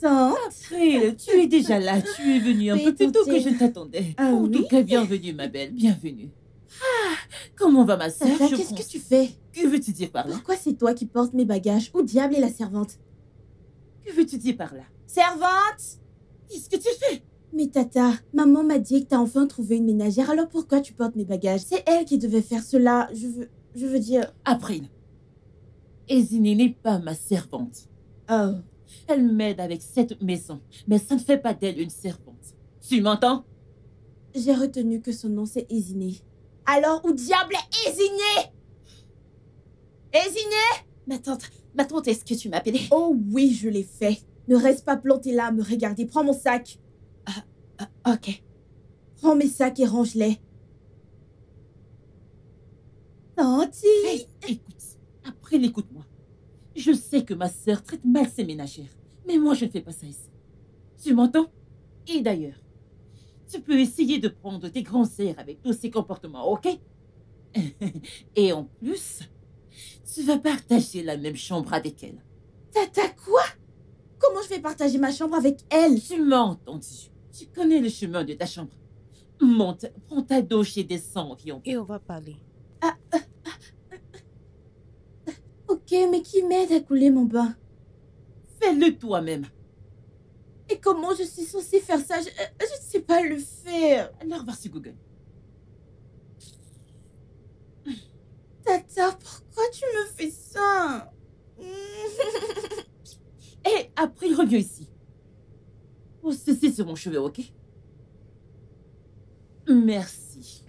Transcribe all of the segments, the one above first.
Tante. April, tu es déjà là. Tu es venue un Oui, peu plus tôt tante. que je ne t'attendais. Ah En tout oui? cas, bienvenue, ma belle. Bienvenue. Ah, comment va ma sœur? Tata, Je qu'est-ce que pense. tu fais? Que veux-tu dire par là? Pourquoi c'est toi qui portes mes bagages? Où diable est la servante? Que veux-tu dire par là? Servante! Qu'est-ce que tu fais? Mais Tata, maman m'a dit que t'as enfin trouvé une ménagère, alors pourquoi tu portes mes bagages? C'est elle qui devait faire cela. Je veux dire... April, Ezinée n'est pas ma servante. Oh. Elle m'aide avec cette maison, mais ça ne fait pas d'elle une servante. Tu m'entends? J'ai retenu que son nom c'est Ezinée. Alors où diable est Ezinée? Ezinée? Ma tante, est-ce que tu m'as appelée? Oh oui, je l'ai fait. Ne reste pas planté là à me regarder. Prends mon sac. Ok. Prends mes sacs et range-les. Tanti. Hey, écoute, April, écoute-moi. Je sais que ma sœur traite mal ses ménagères, mais moi je ne fais pas ça ici. Tu m'entends? Et d'ailleurs, tu peux essayer de prendre tes grands airs avec tous ces comportements, ok? Et en plus, tu vas partager la même chambre avec elle. Tata quoi? Comment je vais partager ma chambre avec elle? Tu m'as entendu. Tu connais le chemin de ta chambre. Monte, prends ta douche et descends, viens. Et on va parler. Ok, mais qui m'aide à couler mon bain? Fais-le toi-même. Et comment je suis censée faire ça? Je ne sais pas le faire. Alors va sur Google. Tata, pourquoi tu me fais ça? Et après, reviens ici. Oh, ceci sur mon cheveu, ok? Merci.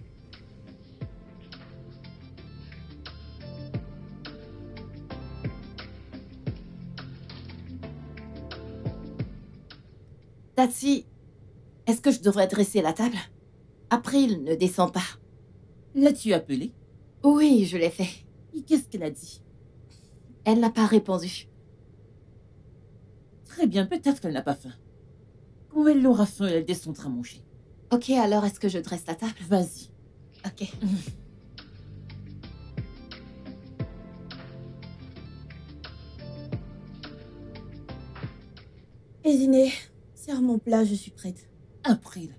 Tati, est-ce que je devrais dresser la table? April ne descend pas. L'as-tu appelée? Oui, je l'ai fait. Et qu'est-ce qu'elle a dit? Elle n'a pas répondu. Très bien, peut-être qu'elle n'a pas faim. Quand elle aura faim, elle descendra manger. Ok, alors est-ce que je dresse la table? Vas-y. Ok. Ezinée, sers mon plat, je suis prête. April,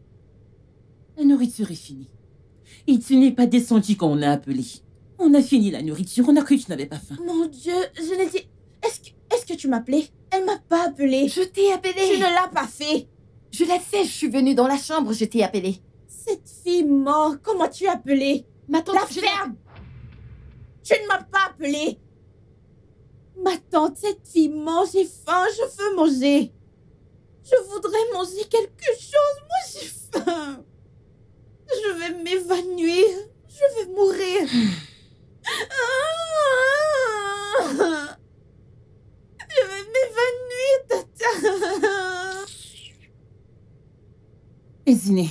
la nourriture est finie. Et tu n'es pas descendu quand on a appelé. On a fini la nourriture, on a cru que tu n'avais pas faim. Mon Dieu, je l'ai dit... Est-ce que tu m'appelais? Elle m'a pas appelée. Je t'ai appelé. Tu ne l'as pas fait. Je l'ai fait, je suis venue dans la chambre, je t'ai appelé. Cette fille morte, comment tu as appelé? Ma tante, La ferme! Tu ne m'as pas appelé. Ma tante, cette fille mange, j'ai faim, je veux manger. Je voudrais manger quelque chose, moi j'ai faim. Je vais m'évanouir, je vais mourir. Je vais m'évanouir, tata. Ezinée,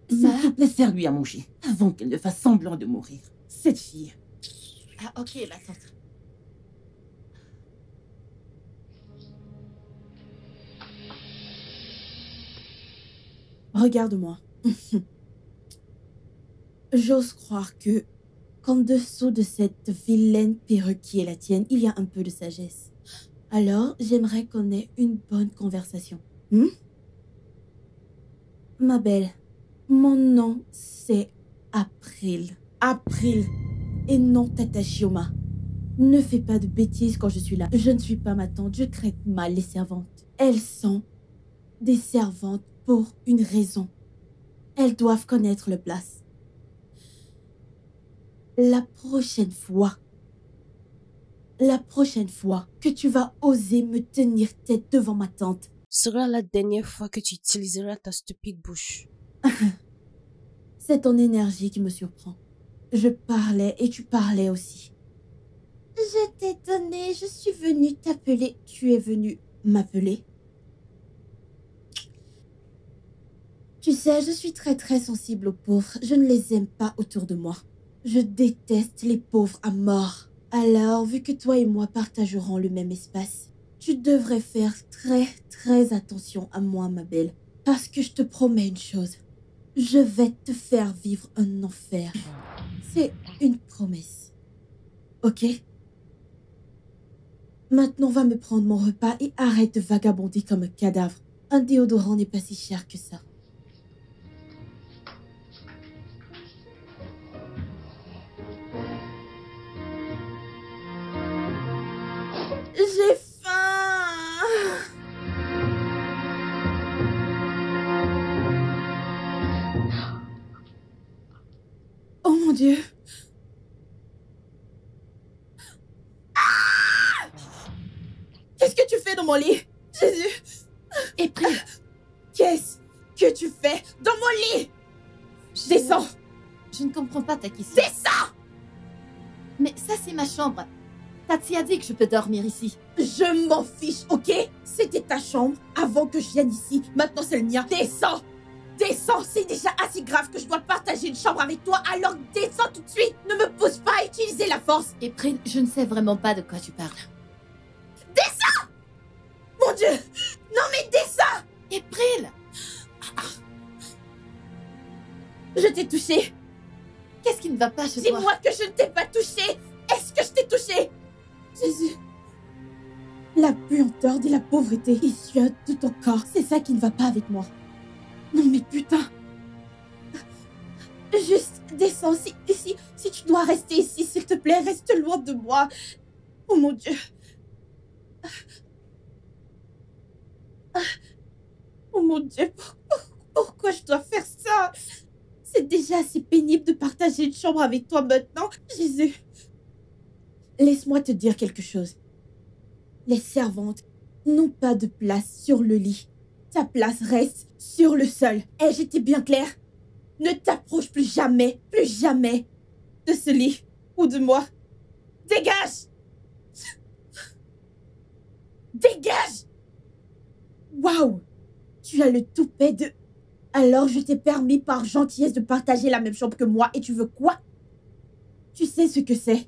s'il te plaît, sers-lui à manger, avant qu'elle ne fasse semblant de mourir. Cette fille. Ah, ok, ma tante. Regarde-moi. J'ose croire que, qu'en dessous de cette vilaine perruque qui est la tienne, il y a un peu de sagesse. Alors, j'aimerais qu'on ait une bonne conversation. Ma belle, mon nom, c'est April. April. Et non Tata Shioma. Ne fais pas de bêtises quand je suis là. Je ne suis pas ma tante, je traite mal les servantes. Elles sont des servantes pour une raison. Elles doivent connaître leur place. La prochaine fois que tu vas oser me tenir tête devant ma tante, Sera la dernière fois que tu utiliseras ta stupide bouche. c'est ton énergie qui me surprend. Je parlais et tu parlais aussi. Je t'ai donné, je suis venue t'appeler. Tu es venu m'appeler? Tu sais, je suis très très sensible aux pauvres. Je ne les aime pas autour de moi. Je déteste les pauvres à mort. Alors, vu que toi et moi partagerons le même espace, tu devrais faire très très attention à moi, ma belle. Parce que je te promets une chose. Je vais te faire vivre un enfer. C'est une promesse. Ok? Maintenant, va me prendre mon repas et arrête de vagabonder comme un cadavre. Un déodorant n'est pas si cher que ça. J'ai faim. Oh mon Dieu. Qu'est-ce que tu fais dans mon lit? Jésus. April, Qu'est-ce que tu fais dans mon lit? Descends. je ne comprends pas ta question. Descends. Mais ça, c'est ma chambre. Tati a dit que je peux dormir ici. Je m'en fiche, ok? C'était ta chambre avant que je vienne ici. Maintenant, c'est le mien. Descends. Descends. C'est déjà assez grave que je dois partager une chambre avec toi. Alors descends tout de suite. Ne me pousse pas à utiliser la force. April, je ne sais vraiment pas de quoi tu parles. Descends. Mon Dieu. Non mais descends. April! Je t'ai touché. Qu'est-ce qui ne va pas chez toi? Dis-moi que je ne t'ai pas touché. Est-ce que je t'ai touché? Jésus. La puanteur de la pauvreté qui suinte tout ton corps. C'est ça qui ne va pas avec moi. Non mais putain. Juste descends. Si tu dois rester ici, s'il te plaît, reste loin de moi. Oh mon Dieu. Oh mon Dieu, pourquoi je dois faire ça? C'est déjà assez pénible de partager une chambre avec toi maintenant. Jésus. Laisse-moi te dire quelque chose. Les servantes n'ont pas de place sur le lit. Ta place reste sur le sol. Et j'étais bien claire. Ne t'approche plus jamais de ce lit ou de moi. Dégage! Dégage! Waouh! Tu as le toupet de... Alors je t'ai permis par gentillesse de partager la même chambre que moi et tu veux quoi? Tu sais ce que c'est?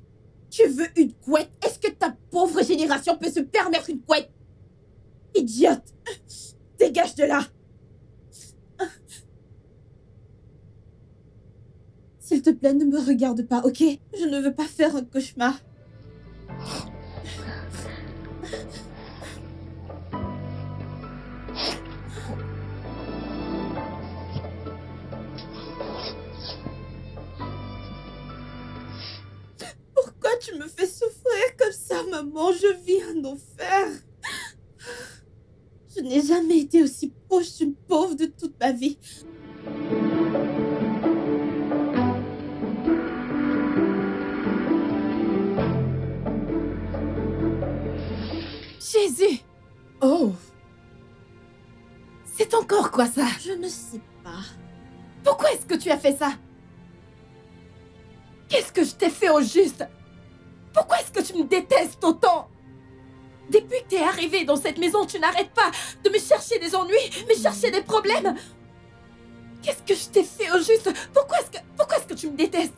Tu veux une couette? Est-ce que ta pauvre génération peut se permettre une couette? Idiote! Dégage de là! S'il te plaît, ne me regarde pas, ok? Je ne veux pas faire un cauchemar. Pourquoi tu me fais souffrir comme ça, maman? Je vis un enfer. Je n'ai jamais été aussi proche d'une pauvre de toute ma vie. Jésus! Oh, C'est encore quoi ça? je ne sais pas. Pourquoi est-ce que tu as fait ça? Qu'est-ce que je t'ai fait au juste? Pourquoi est-ce que tu me détestes autant? Depuis que t'es arrivé dans cette maison, tu n'arrêtes pas de me chercher des ennuis, me chercher des problèmes. Qu'est-ce que je t'ai fait au juste? Pourquoi est-ce que tu me détestes?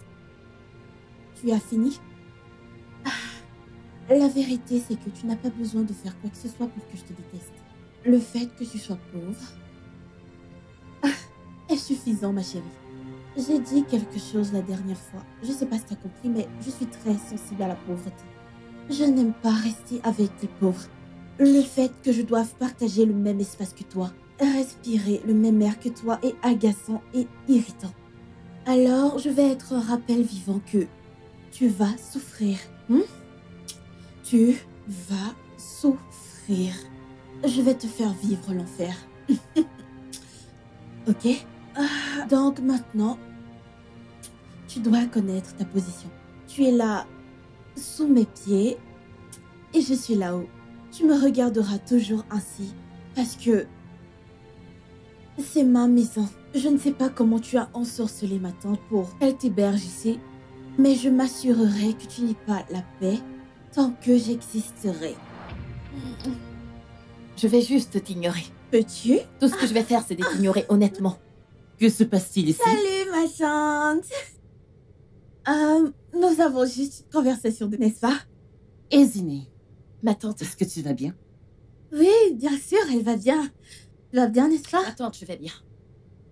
Tu as fini? La vérité, c'est que tu n'as pas besoin de faire quoi que ce soit pour que je te déteste. Le fait que tu sois pauvre est suffisant, ma chérie. J'ai dit quelque chose la dernière fois. Je sais pas si tu as compris, mais je suis très sensible à la pauvreté. Je n'aime pas rester avec les pauvres. Le fait que je doive partager le même espace que toi, respirer le même air que toi est agaçant et irritant. Alors, je vais être un rappel vivant que tu vas souffrir. Tu vas souffrir. Je vais te faire vivre l'enfer. Ok? Donc maintenant, tu dois connaître ta position. Tu es là, sous mes pieds, et je suis là-haut. Tu me regarderas toujours ainsi, parce que c'est ma maison. Je ne sais pas comment tu as ensorcelé ma tante pour qu'elle t'héberge ici, mais je m'assurerai que tu n'aies pas la paix tant que j'existerai. Je vais juste t'ignorer. Peux-tu? Tout ce que je vais faire, c'est de t'ignorer honnêtement. Que se passe-t-il ici? Salut ma tante. Nous avons juste une conversation, n'est-ce pas? Éziné, Ma tante, est-ce que tu vas bien? Oui, bien sûr, elle va bien. Elle va bien, n'est-ce pas? ma tante, je vais bien.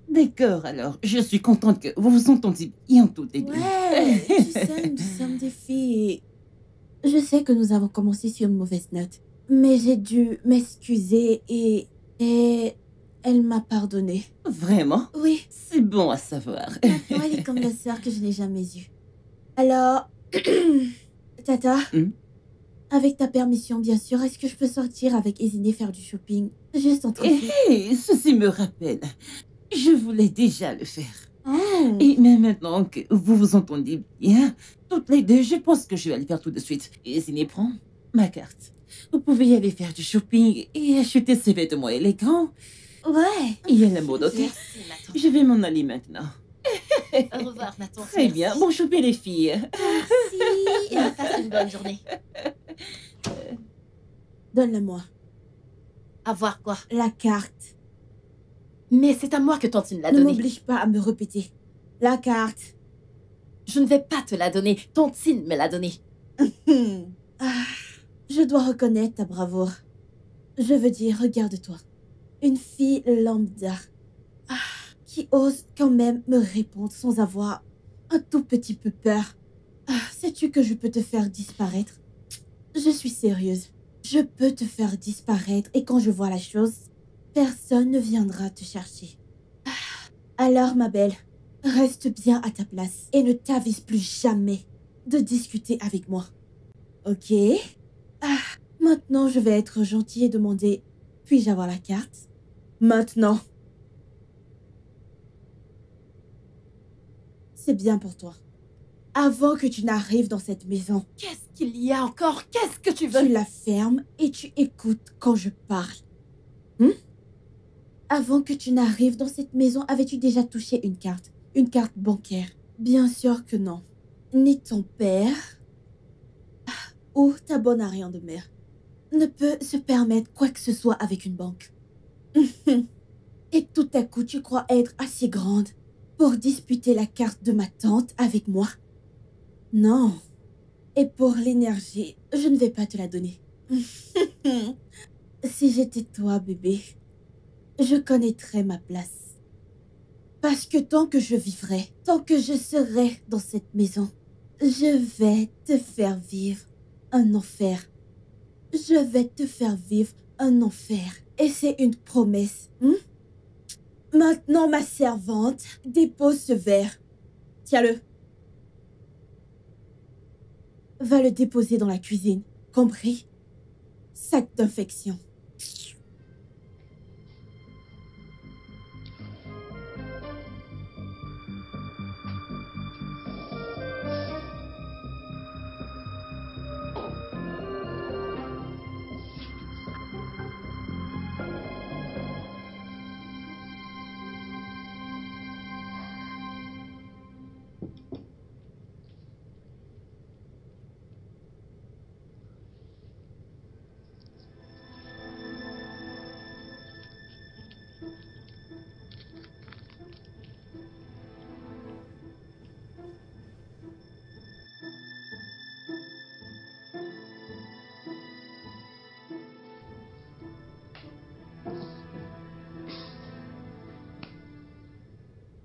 D'accord, alors, je suis contente que vous vous entendiez bien tout et bien. Ouais, tu sais, nous sommes des filles. Je sais que nous avons commencé sur une mauvaise note, mais j'ai dû m'excuser et elle m'a pardonné. Vraiment? Oui, C'est bon à savoir. maintenant elle est comme la sœur que je n'ai jamais eue. Alors, Tata, avec ta permission, bien sûr, est-ce que je peux sortir avec Eziné faire du shopping? Juste entre filles. Hé, ceci me rappelle. Je voulais déjà le faire. Oh. Et mais maintenant que vous vous entendez bien, toutes les deux, je pense que je vais aller faire tout de suite. Et Ziné, prends ma carte. Vous pouvez y aller faire du shopping et acheter ces vêtements élégants. Ouais. Il y a la mode, ok? Merci, ma tante. Je vais m'en aller maintenant. Au revoir, ma tante. Très bien. Bon shopping, les filles. Merci. Passe une bonne journée. Donne-le-moi. À voir quoi? La carte. Mais c'est à moi que Tantine l'a Ne donnée. m'oblige pas à me répéter. La carte. Je ne vais pas te la donner. Tantine me l'a donnée. Ah, je dois reconnaître ta bravoure. Je veux dire, regarde-toi. Une fille lambda. Ah, qui ose quand même me répondre sans avoir un tout petit peu peur. Ah, sais-tu que je peux te faire disparaître? Je suis sérieuse. Je peux te faire disparaître et quand je vois la chose, personne ne viendra te chercher. Ah, alors, ma belle, reste bien à ta place et ne t'avise plus jamais de discuter avec moi. Ok? Ah, maintenant, je vais être gentille et demander, puis-je avoir la carte? Maintenant. C'est bien pour toi. Avant que tu n'arrives dans cette maison, Qu'est-ce qu'il y a encore? Qu'est-ce que tu tu veux? la fermes et tu écoutes quand je parle. Avant que tu n'arrives dans cette maison, avais-tu déjà touché une carte? Une carte bancaire? Bien sûr que non. Ni ton père, ou ta bonne arrière de mère ne peut se permettre quoi que ce soit avec une banque. Et tout à coup, tu crois être assez grande pour disputer la carte de ma tante avec moi? Non. Et pour l'énergie, je ne vais pas te la donner. Si j'étais toi, bébé, je connaîtrais ma place. Parce que tant que je vivrai, tant que je serai dans cette maison, je vais te faire vivre un enfer. Je vais te faire vivre un enfer. Et c'est une promesse. Maintenant, ma servante, dépose ce verre. Tiens-le. Va le déposer dans la cuisine. Compris? Sac d'infection.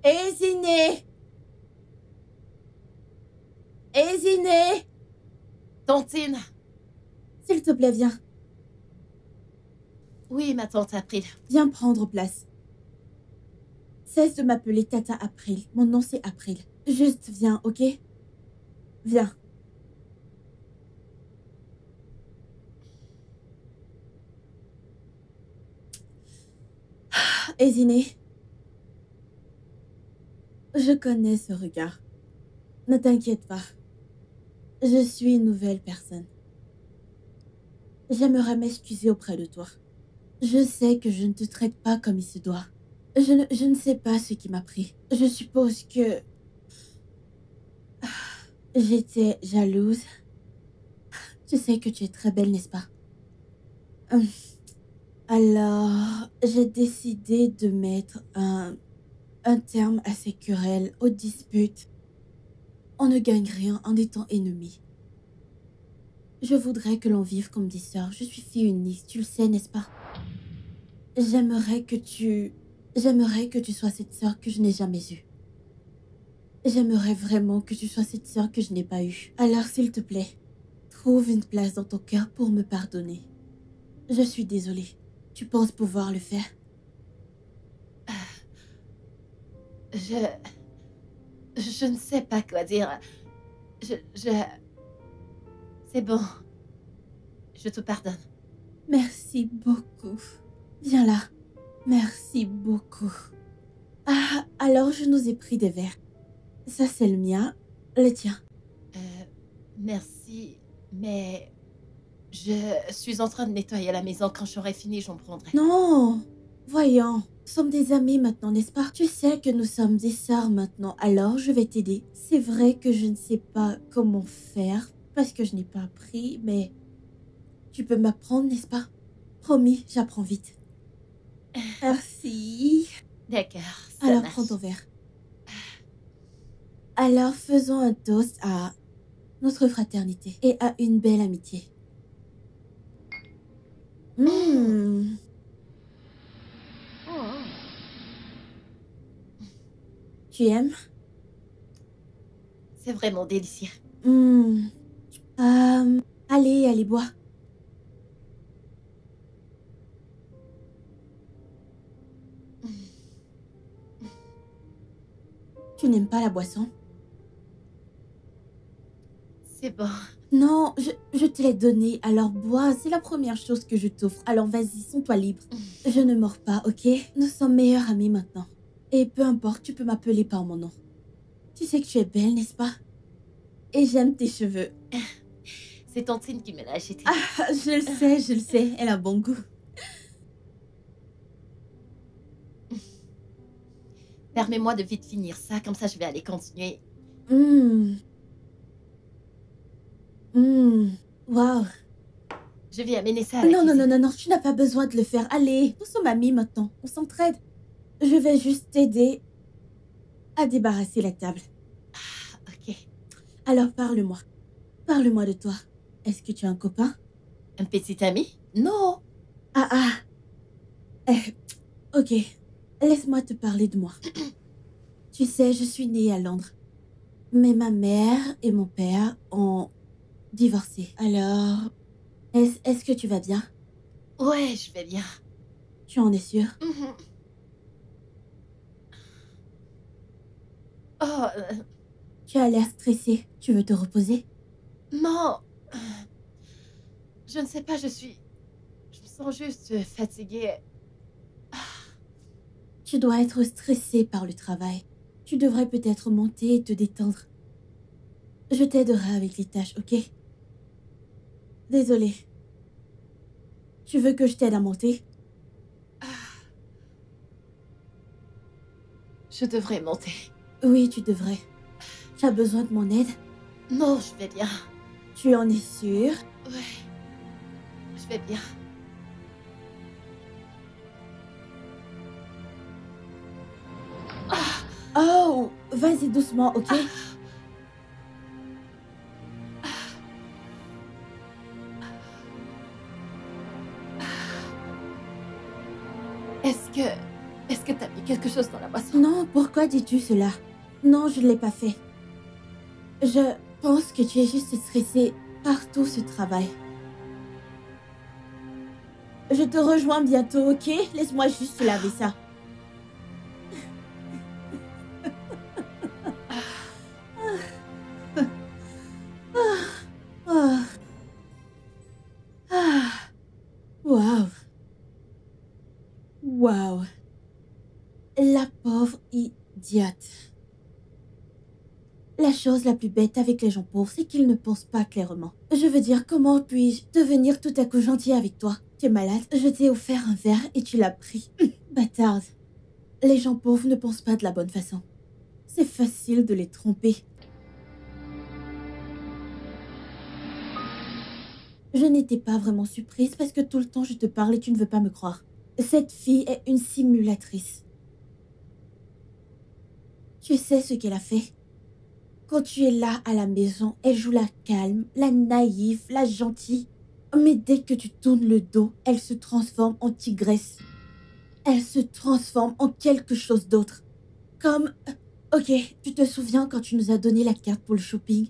Eziné! Eziné! Tantine! S'il te plaît, viens. Oui, ma tante April. Viens prendre place. Cesse de m'appeler Tata April. Mon nom, c'est April. Juste viens, ok? Viens. Eziné. Je connais ce regard. Ne t'inquiète pas. Je suis une nouvelle personne. J'aimerais m'excuser auprès de toi. Je sais que je ne te traite pas comme il se doit. Je ne sais pas ce qui m'a pris. Je suppose que... j'étais jalouse. Tu sais que tu es très belle, n'est-ce pas? Alors, j'ai décidé de mettre un terme à ces querelles, aux disputes. On ne gagne rien en étant ennemis. Je voudrais que l'on vive comme des sœurs. Je suis fille unique, tu le sais, n'est-ce pas? J'aimerais que tu sois cette sœur que je n'ai jamais eue. J'aimerais vraiment que tu sois cette sœur que je n'ai pas eue. Alors, s'il te plaît, Trouve une place dans ton cœur pour me pardonner. Je suis désolée. Tu penses pouvoir le faire? Je ne sais pas quoi dire. C'est bon. Je te pardonne. Merci beaucoup. Viens là. Merci beaucoup. Ah, alors je nous ai pris des verres. Ça, c'est le mien. Le tien. Merci, mais je suis en train de nettoyer la maison. Quand j'aurai fini, j'en prendrai. Non. Voyons. Nous sommes des amis maintenant, n'est-ce pas? Tu sais que nous sommes des sœurs maintenant, alors je vais t'aider. C'est vrai que je ne sais pas comment faire, parce que je n'ai pas appris, mais tu peux m'apprendre, n'est-ce pas? Promis, j'apprends vite. Merci. D'accord, ça Alors, marche. prends ton verre. Alors, faisons un toast à notre fraternité et à une belle amitié. Mmh. Tu aimes? C'est vraiment délicieux. Mmh. Allez, bois. Tu n'aimes pas la boisson? C'est bon. Non, je te l'ai donné, alors bois, c'est la première chose que je t'offre. Alors vas-y, sens-toi libre. Je ne mords pas, ok? Nous sommes meilleurs amis maintenant. Et peu importe, tu peux m'appeler par mon nom. Tu sais que tu es belle, n'est-ce pas? Et j'aime tes cheveux. C'est Tantine qui me l'a acheté. Ah, je le sais, elle a bon goût. Permets-moi de vite finir ça, comme ça je vais aller continuer. Waouh. Je vais amener ça à la Non, cuisine. non, tu n'as pas besoin de le faire. Allez, nous sommes amis maintenant, on s'entraide. Je vais juste t'aider à débarrasser la table. Ok. Alors parle-moi. Parle-moi de toi. Est-ce que tu as un copain? Un petit ami? Non. Ok. Laisse-moi te parler de moi. Tu sais, je suis née à Londres. Mais ma mère et mon père ont divorcé. Alors, est-ce que tu vas bien? Ouais, je vais bien. Tu en es sûre? Mhm. Oh, Tu as l'air stressée. Tu veux te reposer? non. Je ne sais pas, je me sens juste fatiguée. Tu dois être stressée par le travail. Tu devrais peut-être monter et te détendre. Je t'aiderai avec les tâches, ok? Désolée. Tu veux que je t'aide à monter? Je devrais monter. Oui, tu devrais. Tu as besoin de mon aide? Non, je vais bien. Tu en es sûre? Ouais. Je vais bien. Oh, vas-y doucement, ok? Est-ce que t'as mis quelque chose dans la boisson? Non, pourquoi dis-tu cela? Non, je ne l'ai pas fait. Je pense que tu es juste stressée par tout ce travail. Je te rejoins bientôt, ok? Laisse-moi juste laver ça. Waouh. Waouh. La pauvre idiote. La chose la plus bête avec les gens pauvres, c'est qu'ils ne pensent pas clairement. Je veux dire, comment puis-je devenir tout à coup gentil avec toi? Tu es malade, je t'ai offert un verre et tu l'as pris. Bâtarde. Les gens pauvres ne pensent pas de la bonne façon. C'est facile de les tromper. Je n'étais pas vraiment surprise parce que tout le temps je te parle et tu ne veux pas me croire. Cette fille est une simulatrice. Tu sais ce qu'elle a fait? Quand tu es là à la maison, elle joue la calme, la naïve, la gentille. Mais dès que tu tournes le dos, elle se transforme en tigresse. Elle se transforme en quelque chose d'autre. Comme... Ok, tu te souviens quand tu nous as donné la carte pour le shopping?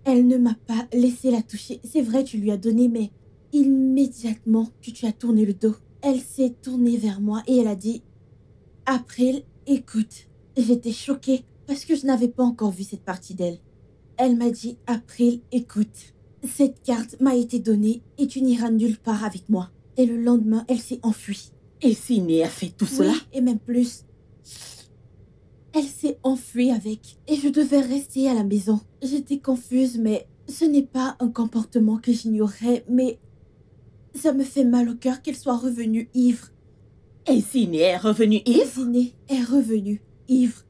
Elle ne m'a pas laissé la toucher. C'est vrai, tu lui as donné, mais immédiatement que tu as tourné le dos, elle s'est tournée vers moi et elle a dit « April, écoute. » J'étais choquée parce que je n'avais pas encore vu cette partie d'elle. Elle m'a dit « April, écoute. Cette carte m'a été donnée et tu n'iras nulle part avec moi. » Et le lendemain, elle s'est enfuie. Et Sydney a fait tout cela? Oui, et même plus. Elle s'est enfuie avec et je devais rester à la maison. J'étais confuse, mais ce n'est pas un comportement que j'ignorais, mais ça me fait mal au cœur qu'elle soit revenue ivre. Et Sydney est revenue ivre? Sydney est revenue ivre.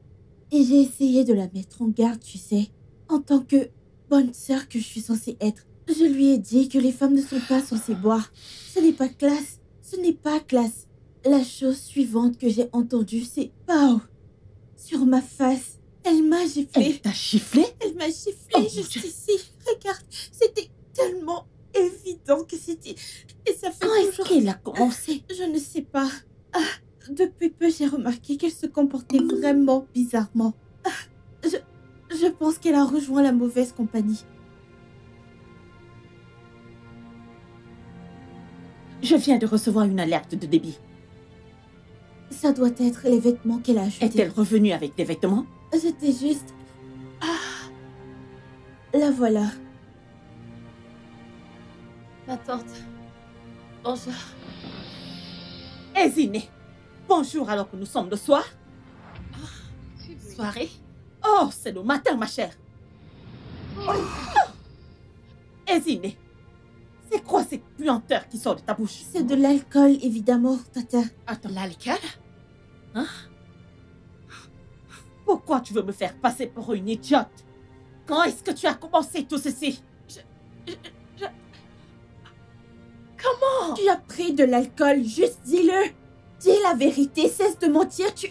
Et j'ai essayé de la mettre en garde, tu sais, en tant que bonne sœur que je suis censée être. Je lui ai dit que les femmes ne sont pas censées boire. Ce n'est pas classe. Ce n'est pas classe. La chose suivante que j'ai entendue, c'est « Pow !» sur ma face. Elle m'a giflé. Elle t'a giflé? Elle m'a giflé Oh, juste mon Dieu. ici. Regarde, c'était tellement évident que c'était... Et ça fait Quand est-ce toujours... qu'elle a commencé? Je ne sais pas. Ah, depuis peu, j'ai remarqué qu'elle se comportait vraiment bizarrement. Ah, je pense qu'elle a rejoint la mauvaise compagnie. Je viens de recevoir une alerte de débit. Ça doit être les vêtements qu'elle a achetés. Est-elle revenue avec des vêtements? C'était juste... Ah, la voilà. Ma tante. Bonjour. Et Sydney, bonjour alors que nous sommes le soir. Soirée. Oh, c'est le matin, ma chère. Et Sydney, c'est quoi cette puanteur qui sort de ta bouche? C'est de l'alcool, évidemment, Tata. Attends, L'alcool? pourquoi tu veux me faire passer pour une idiote? Quand est-ce que tu as commencé tout ceci? Comment? Tu as pris de l'alcool, juste dis-le. Dis la vérité, cesse de mentir, tu...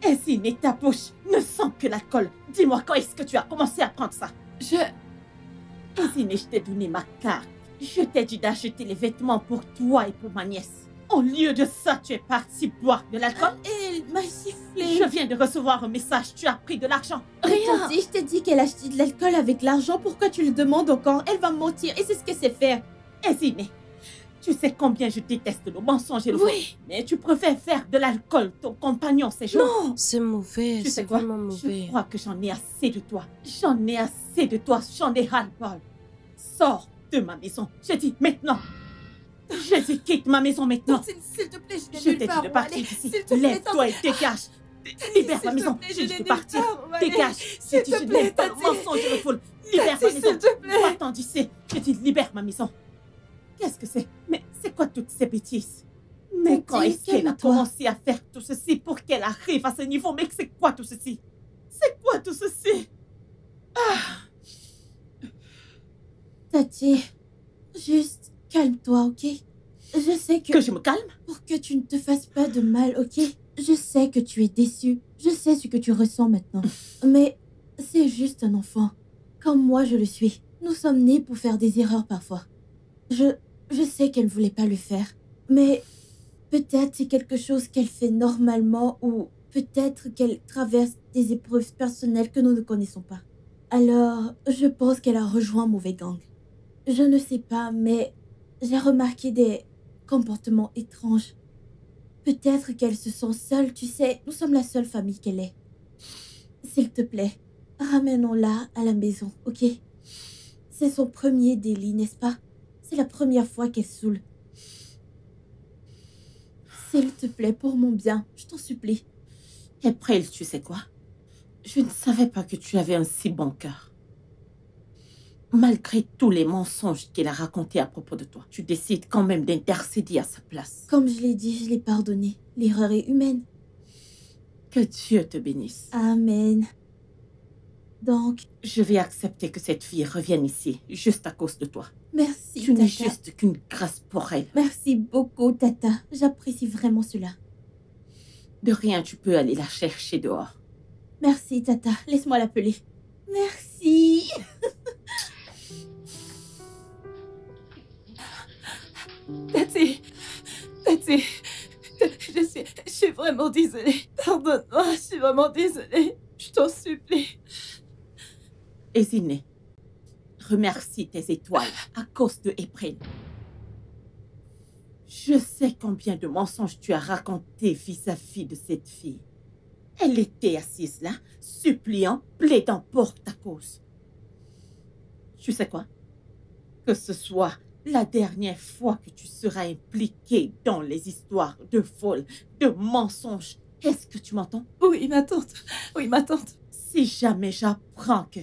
Et Sydney, ta bouche ne sent que l'alcool. Dis-moi, quand est-ce que tu as commencé à prendre ça? Je... Sydney, je t'ai donné ma carte. Je t'ai dit d'acheter les vêtements pour toi et pour ma nièce. Au lieu de ça, tu es parti boire de l'alcool. Elle m'a giflé. Je viens de recevoir un message, tu as pris de l'argent. Rien. Je t'ai dit qu'elle achetait de l'alcool avec l'argent. Pourquoi tu le demandes encore? Elle va mentir et c'est ce qu'elle sait faire. Et Sydney, tu sais combien je déteste le mensonge et le faux. Oui. Mais tu préfères faire de l'alcool ton compagnon ces jours. Non. C'est mauvais, Tu c'est sais quoi? vraiment mauvais. Je crois que j'en ai assez de toi. J'en ai assez de toi. J'en ai ras-le-bol. Sors de ma maison. Je dis maintenant. Je dis quitte ma maison maintenant. Tantine, s'il te plaît, je Je n'ai t'ai nulle dit part de où partir aller. d'ici. S'il te plaît, Lève-toi et Tantine. dégage. Tati, Libère ma s'il te maison. plaît, Je je n'ai dis de nulle partir. part où aller. Dégage. S'il Je dis te je plaît, n'aime pas le Tati. mensonge et le faux. Libère Tati, ma maison. s'il te plaît. Va-t'en d'ici. Je dis libère ma maison. Qu'est-ce que c'est? Mais c'est quoi toutes ces bêtises? Mais quand Tati, est-ce qu'elle a calme-toi. commencé à faire tout ceci pour qu'elle arrive à ce niveau? Mais c'est quoi tout ceci? C'est quoi tout ceci? Tati, juste calme-toi, ok? Je sais Que je me calme? Pour que tu ne te fasses pas de mal, ok? Je sais que tu es déçu. Je sais ce que tu ressens maintenant. Mais c'est juste un enfant. Comme moi, je le suis. Nous sommes nés pour faire des erreurs parfois. Je sais qu'elle ne voulait pas le faire. Mais peut-être c'est quelque chose qu'elle fait normalement ou peut-être qu'elle traverse des épreuves personnelles que nous ne connaissons pas. Alors, je pense qu'elle a rejoint un mauvais gang. Je ne sais pas, mais j'ai remarqué des comportements étranges. Peut-être qu'elle se sent seule, tu sais, nous sommes la seule famille qu'elle ait. S'il te plaît, ramenons-la à la maison, ok? C'est son premier délit, n'est-ce pas? C'est la première fois qu'elle saoule. S'il te plaît, pour mon bien, je t'en supplie. April, tu sais quoi? Je ne savais pas que tu avais un si bon cœur. Malgré tous les mensonges qu'elle a racontés à propos de toi, tu décides quand même d'intercéder à sa place. Comme je l'ai dit, je l'ai pardonné. L'erreur est humaine. Que Dieu te bénisse. Amen. Donc, Je vais accepter que cette fille revienne ici, juste à cause de toi. merci, Tu n'es Tata. juste qu'une grâce pour elle. Merci beaucoup, Tata. J'apprécie vraiment cela. De rien, tu peux aller la chercher dehors. Merci, Tata. Laisse-moi l'appeler. Merci. Tati, je suis vraiment désolée. Pardonne-moi, je suis vraiment désolée. Je t'en supplie. Et Sydney, remercie tes étoiles à cause de April. Je sais combien de mensonges tu as racontés vis-à-vis de cette fille. Elle était assise là, suppliant, plaidant pour ta cause. Tu sais quoi? Que ce soit la dernière fois que tu seras impliqué dans les histoires de vol, de mensonges. Est-ce que tu m'entends? Oui, ma tante. Oui, ma tante. Si jamais j'apprends que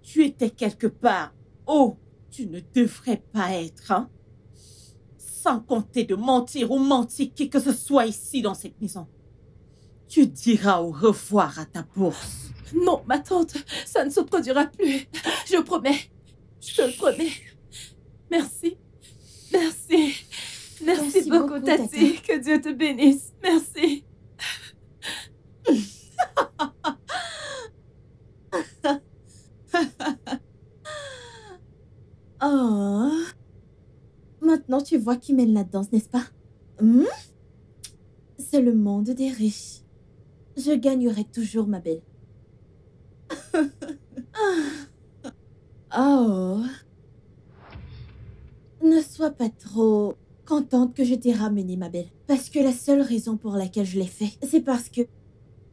tu étais quelque part où tu ne devrais pas être, hein? Sans compter de mentir ou mentir qui que ce soit ici dans cette maison, tu diras au revoir à ta bourse. Non, ma tante, ça ne se produira plus. Je promets. Je te le promets. Merci. Merci. Merci beaucoup, Tati. Que Dieu te bénisse. Merci. Oh. Maintenant, tu vois qui mène la danse, n'est-ce pas? C'est le monde des riches. Je gagnerai toujours, ma belle. Oh. Ne sois pas trop contente que je t'ai ramenée, ma belle. Parce que la seule raison pour laquelle je l'ai fait, c'est parce que...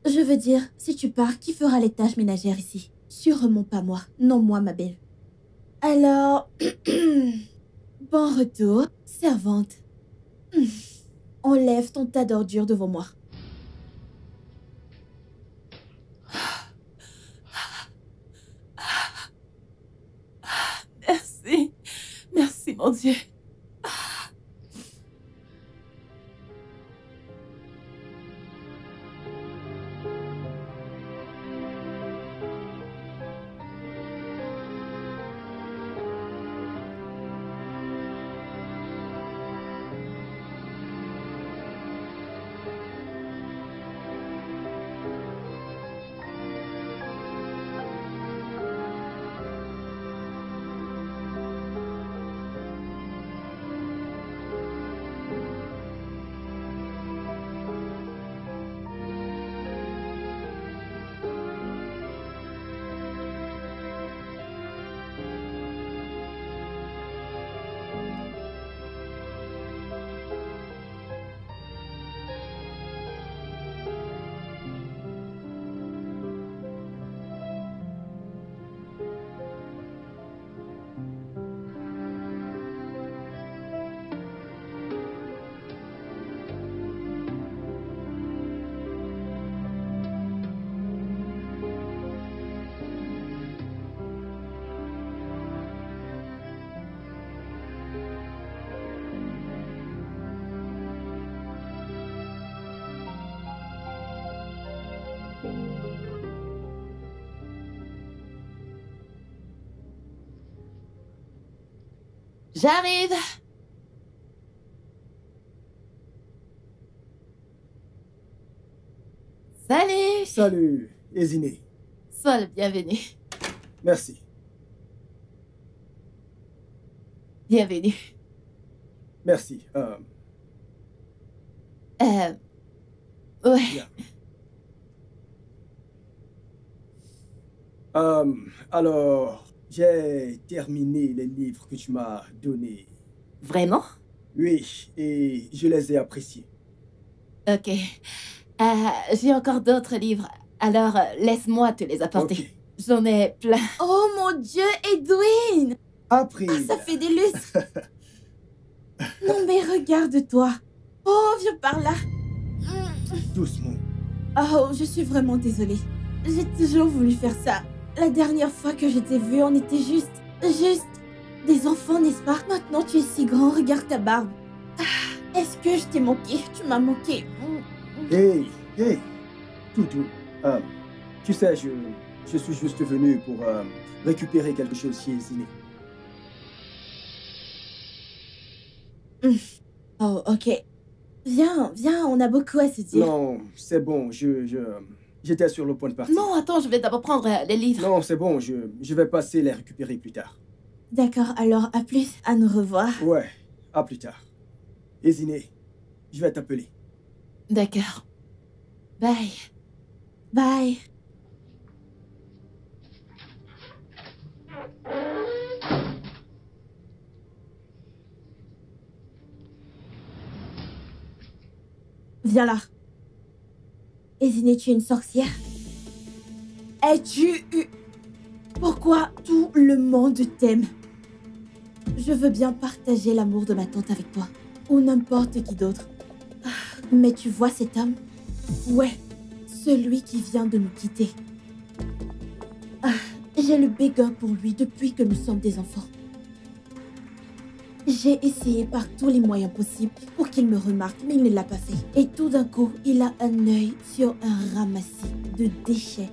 Je veux dire, si tu pars, qui fera les tâches ménagères ici? Sûrement pas moi. Non, moi, ma belle. Alors... Bon retour, servante. Enlève ton tas d'ordures devant moi. Merci. Merci, mon Dieu. J'arrive. Salut. Salut, Eziné. Sois le bienvenu. Merci. Bienvenue. Merci. Ouais. Bien. Alors, j'ai terminé les livres que tu m'as donnés. Vraiment? Oui, et je les ai appréciés. Ok. J'ai encore d'autres livres. Alors, laisse-moi te les apporter. Ok. J'en ai plein. Oh mon Dieu, Edwin! Après. Ah, ça fait des lustres! Non mais regarde-toi! Oh, viens par là! Doucement. Oh, je suis vraiment désolée. J'ai toujours voulu faire ça. La dernière fois que je t'ai vu, on était juste des enfants, n'est-ce pas? Maintenant, tu es si grand, regarde ta barbe. Ah, est-ce que je t'ai manqué? Tu m'as manqué. Hey, Toutou. Tu sais, je suis juste venu pour récupérer quelque chose chez Eziné. Oh, ok. Viens, on a beaucoup à se dire. Non, c'est bon, j'étais sur le point de partir. Non, attends, je vais d'abord prendre les livres. Non, c'est bon, je vais passer les récupérer plus tard. D'accord, alors à plus, à nous revoir. Ouais, à plus tard. Eziné, je vais t'appeler. D'accord. Bye. Bye. Viens là. Ezineh, tu es une sorcière? Es-tu... Pourquoi tout le monde t'aime? Je veux bien partager l'amour de ma tante avec toi. Ou n'importe qui d'autre. Mais tu vois cet homme? Ouais, celui qui vient de nous quitter. J'ai le béguin pour lui depuis que nous sommes des enfants. J'ai essayé par tous les moyens possibles pour qu'il me remarque, mais il ne l'a pas fait. Et tout d'un coup, il a un œil sur un ramassis de déchets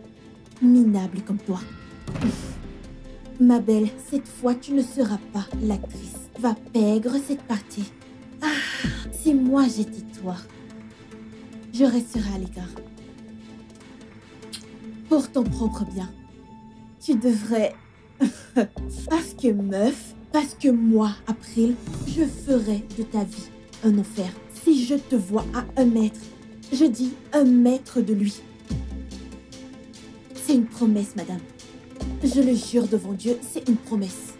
minables comme toi. Ma belle, cette fois, tu ne seras pas l'actrice. Va pègre cette partie. Si moi j'étais toi, je resterai à l'écart. Pour ton propre bien. Tu devrais... Parce que meuf, parce que moi, April, je ferai de ta vie un enfer. Si je te vois à 1 mètre, je dis 1 mètre de lui. C'est une promesse, madame. Je le jure devant Dieu, c'est une promesse.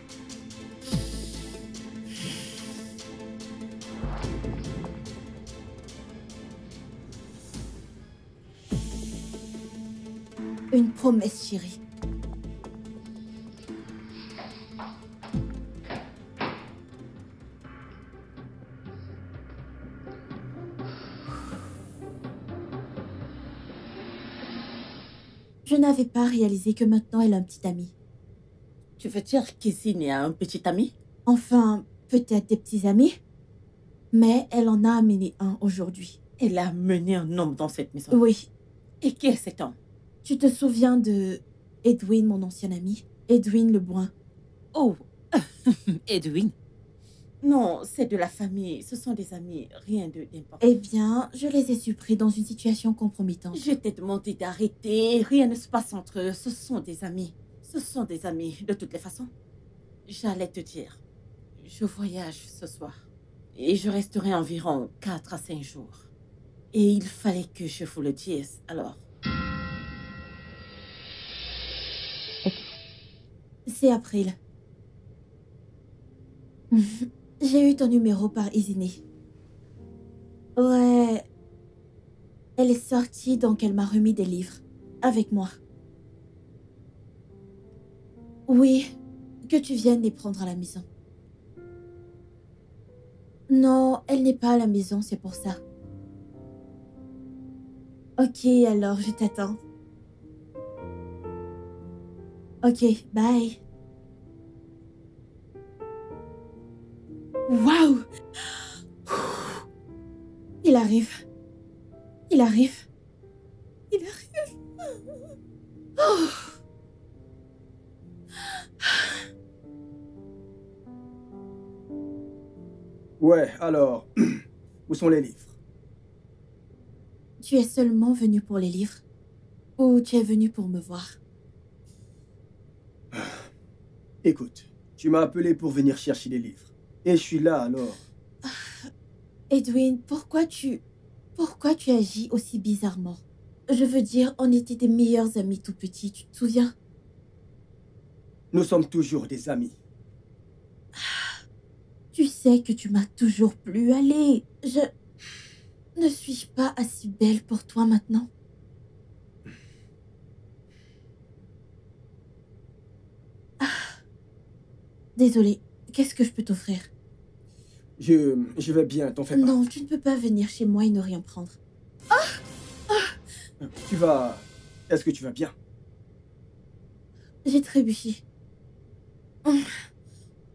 Une promesse, chérie. Je n'avais pas réalisé que maintenant elle a un petit ami. Tu veux dire qu'Ezineh a un petit ami? Enfin, peut-être des petits amis, mais elle en a amené un aujourd'hui. Elle a amené un homme dans cette maison. Oui, Et qui est cet homme? tu te souviens de Edwin, mon ancien ami? Edwin Lebrun. Oh, Edwin. Non, c'est de la famille. Ce sont des amis. Rien d'important. Eh bien, je les ai surpris dans une situation compromettante. Je t'ai demandé d'arrêter. Rien ne se passe entre eux. Ce sont des amis. Ce sont des amis. De toutes les façons, j'allais te dire. Je voyage ce soir. Et je resterai environ 4 à 5 jours. Et il fallait que je vous le dise. Alors... C'est April. J'ai eu ton numéro par Ezineh. Ouais. Elle est sortie, donc elle m'a remis des livres. Avec moi. Oui, que tu viennes les prendre à la maison. Non, elle n'est pas à la maison, c'est pour ça. Ok, alors je t'attends. Ok, bye. Waouh! Il arrive. Il arrive. Il arrive. Oh. Ouais, alors, où sont les livres? Tu es seulement venu pour les livres? Ou tu es venu pour me voir? Écoute, tu m'as appelé pour venir chercher les livres. Et je suis là, alors. Edwin, pourquoi tu agis aussi bizarrement? Je veux dire, on était des meilleurs amis tout petits, tu te souviens? Nous sommes toujours des amis. Tu sais que tu m'as toujours plu. Allez, ne suis-je pas assez belle pour toi maintenant? Désolée, qu'est-ce que je peux t'offrir? Je vais bien, t'en fais pas. Non, tu ne peux pas venir chez moi et ne rien prendre. Tu vas... Est-ce que tu vas bien? J'ai trébuché.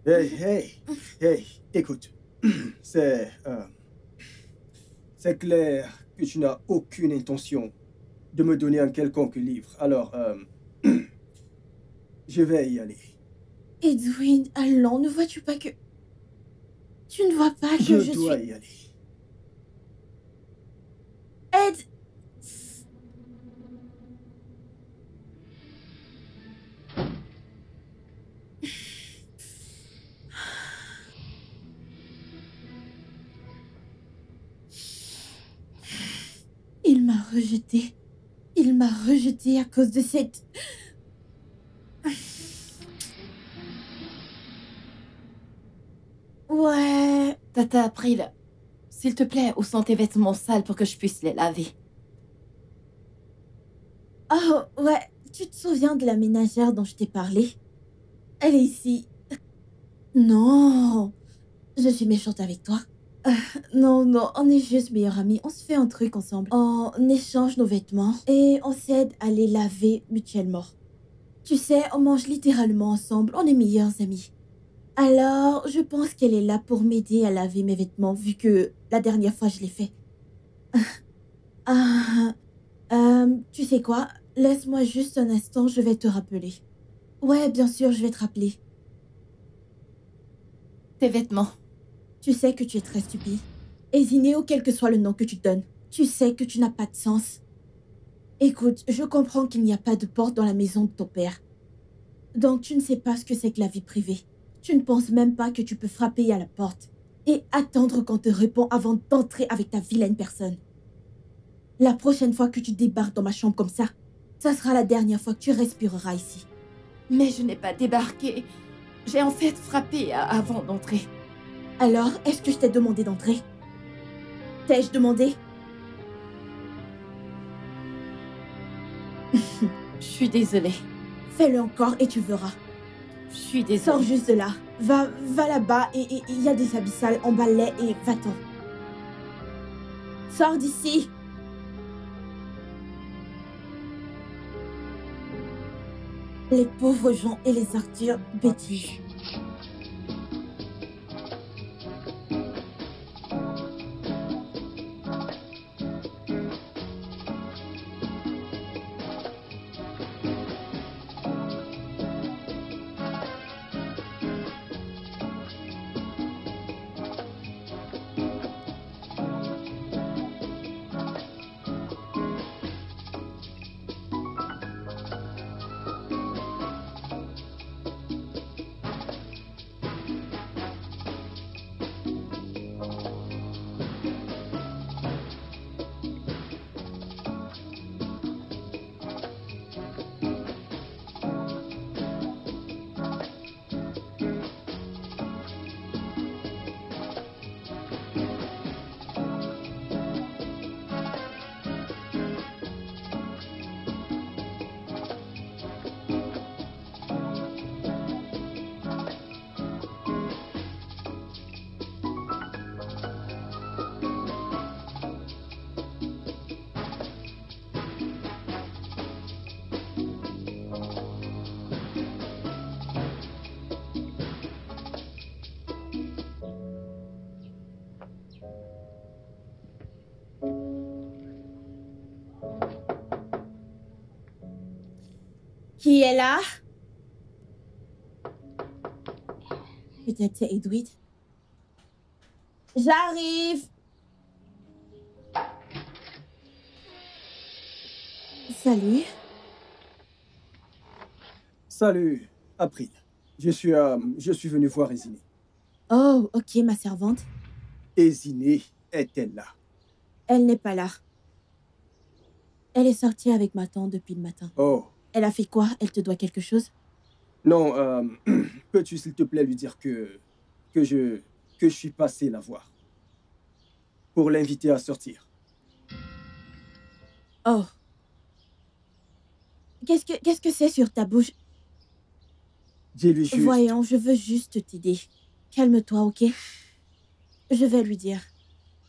Hey, écoute. C'est clair que tu n'as aucune intention de me donner un quelconque livre. Alors, je vais y aller. Edwin, allons, ne vois-tu pas que... Tu ne vois pas que Je dois y aller. Ed... Il m'a rejeté. Il m'a rejeté à cause de cette... Ouais... Tata April, S'il te plaît, où sont tes vêtements sales pour que je puisse les laver? Oh, ouais, tu te souviens de la ménagère dont je t'ai parlé? Elle est ici. Non, je suis méchante avec toi. Non, non, on est juste meilleurs amis. On se fait un truc ensemble. On échange nos vêtements et on s'aide à les laver mutuellement. Tu sais, on mange littéralement ensemble. On est meilleurs amis. Alors, je pense qu'elle est là pour m'aider à laver mes vêtements, vu que la dernière fois, je l'ai fait. Ah, tu sais quoi? Laisse-moi juste un instant, je vais te rappeler. Ouais, bien sûr, je vais te rappeler. Tes vêtements. Tu sais que tu es très stupide. Esinéo, quel que soit le nom que tu donnes, tu sais que tu n'as pas de sens. Écoute, je comprends qu'il n'y a pas de porte dans la maison de ton père. Donc tu ne sais pas ce que c'est que la vie privée. Tu ne penses même pas que tu peux frapper à la porte et attendre qu'on te réponde avant d'entrer avec ta vilaine personne. La prochaine fois que tu débarques dans ma chambre comme ça sera la dernière fois que tu respireras ici. Mais je n'ai pas débarqué. J'ai en fait frappé avant d'entrer. Alors, est-ce que je t'ai demandé d'entrer? T'ai-je demandé? Je suis désolée. Fais-le encore et tu verras. Je suis désolée. Sors juste de là. Va là-bas et il y a des habits sales, emballe-les et va-t'en. Sors d'ici. Les pauvres gens et les Arthur bêtises. Qui est là? Peut-être c'est Edwid. J'arrive! Salut. Salut, April. Je suis venu voir Esiné. Oh, ok, ma servante. Esiné est-elle là? Elle n'est pas là. Elle est sortie avec ma tante depuis le matin. Oh. Elle a fait quoi? Elle te doit quelque chose? Non, peux-tu s'il te plaît lui dire que je suis passé la voir pour l'inviter à sortir. Oh. Qu'est-ce que c'est sur ta bouche? Dis-lui juste. Voyons, je veux juste t'aider. Calme-toi, ok? Je vais lui dire.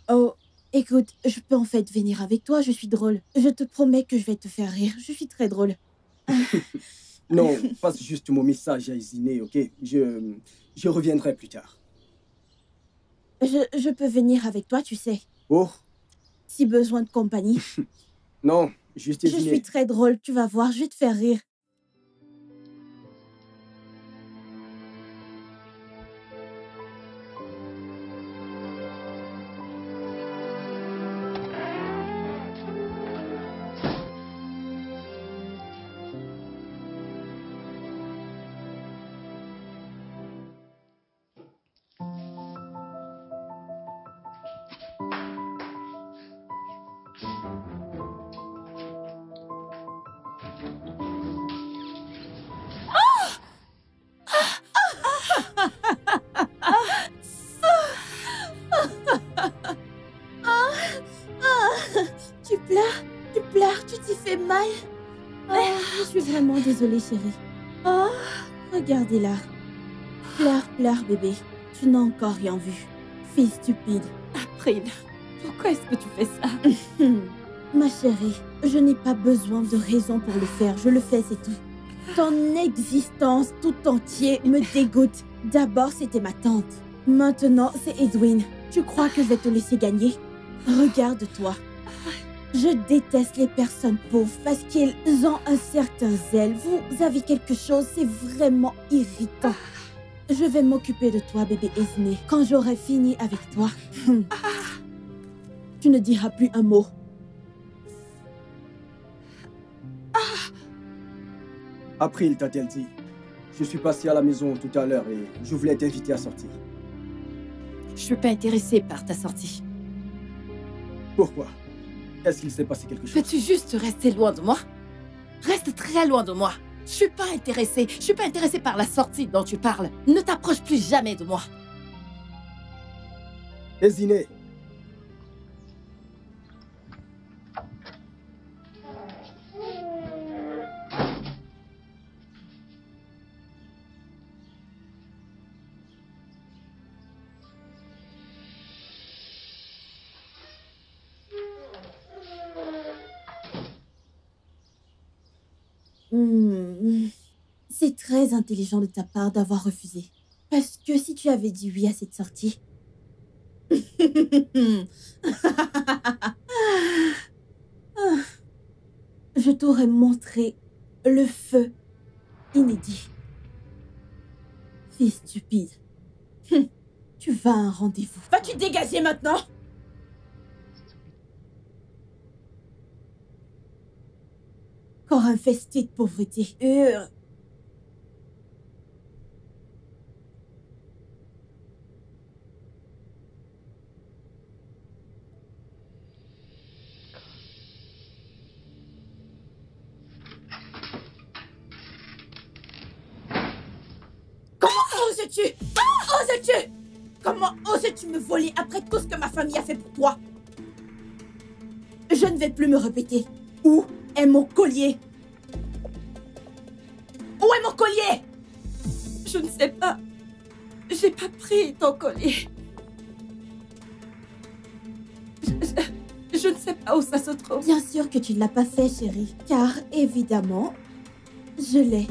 Oh, écoute, je peux en fait venir avec toi, je suis drôle. Je te promets que je vais te faire rire, je suis très drôle. Non, passe juste mon message à Esiné, ok? Je reviendrai plus tard. Je peux venir avec toi, tu sais. Oh? Si besoin de compagnie. Non, juste Esiné. Je suis très drôle, tu vas voir, je vais te faire rire. Tu pleures, tu t'y fais mal. Oh, je suis vraiment désolée, chérie. Oh, regardez-la. Pleure, pleure, bébé. Tu n'as encore rien vu. Fille stupide. April, pourquoi est-ce que tu fais ça? Ma chérie, je n'ai pas besoin de raison pour le faire. Je le fais, c'est tout. Ton existence tout entier me dégoûte. D'abord, c'était ma tante. Maintenant, c'est Edwin. Tu crois que je vais te laisser gagner? Regarde-toi. Je déteste les personnes pauvres parce qu'ils ont un certain zèle. Vous avez quelque chose, c'est vraiment irritant. Je vais m'occuper de toi, bébé Esme. Quand j'aurai fini avec toi, tu ne diras plus un mot. April t'a-t-elle dit? Je suis passé à la maison tout à l'heure et je voulais t'inviter à sortir. Je suis pas intéressée par ta sortie. Pourquoi? Est-ce qu'il s'est passé quelque chose? Peux-tu juste rester loin de moi? Reste très loin de moi. Je suis pas intéressée. Je suis pas intéressée par la sortie dont tu parles. Ne t'approche plus jamais de moi. Esiné. C'est très intelligent de ta part d'avoir refusé. Parce que si tu avais dit oui à cette sortie... je t'aurais montré le feu inédit. Fille stupide. Tu vas à un rendez-vous. Vas-tu dégager maintenant? Corps infesté de pauvreté. Comment oses-tu? Oses-tu? Comment oses-tu me voler après tout ce que ma famille a fait pour toi? Je ne vais plus me répéter. Où est mon collier? Où est mon collier? Je ne sais pas. J'ai pas pris ton collier. Je ne sais pas où ça se trouve. Bien sûr que tu ne l'as pas fait, chérie. Car, évidemment, je l'ai.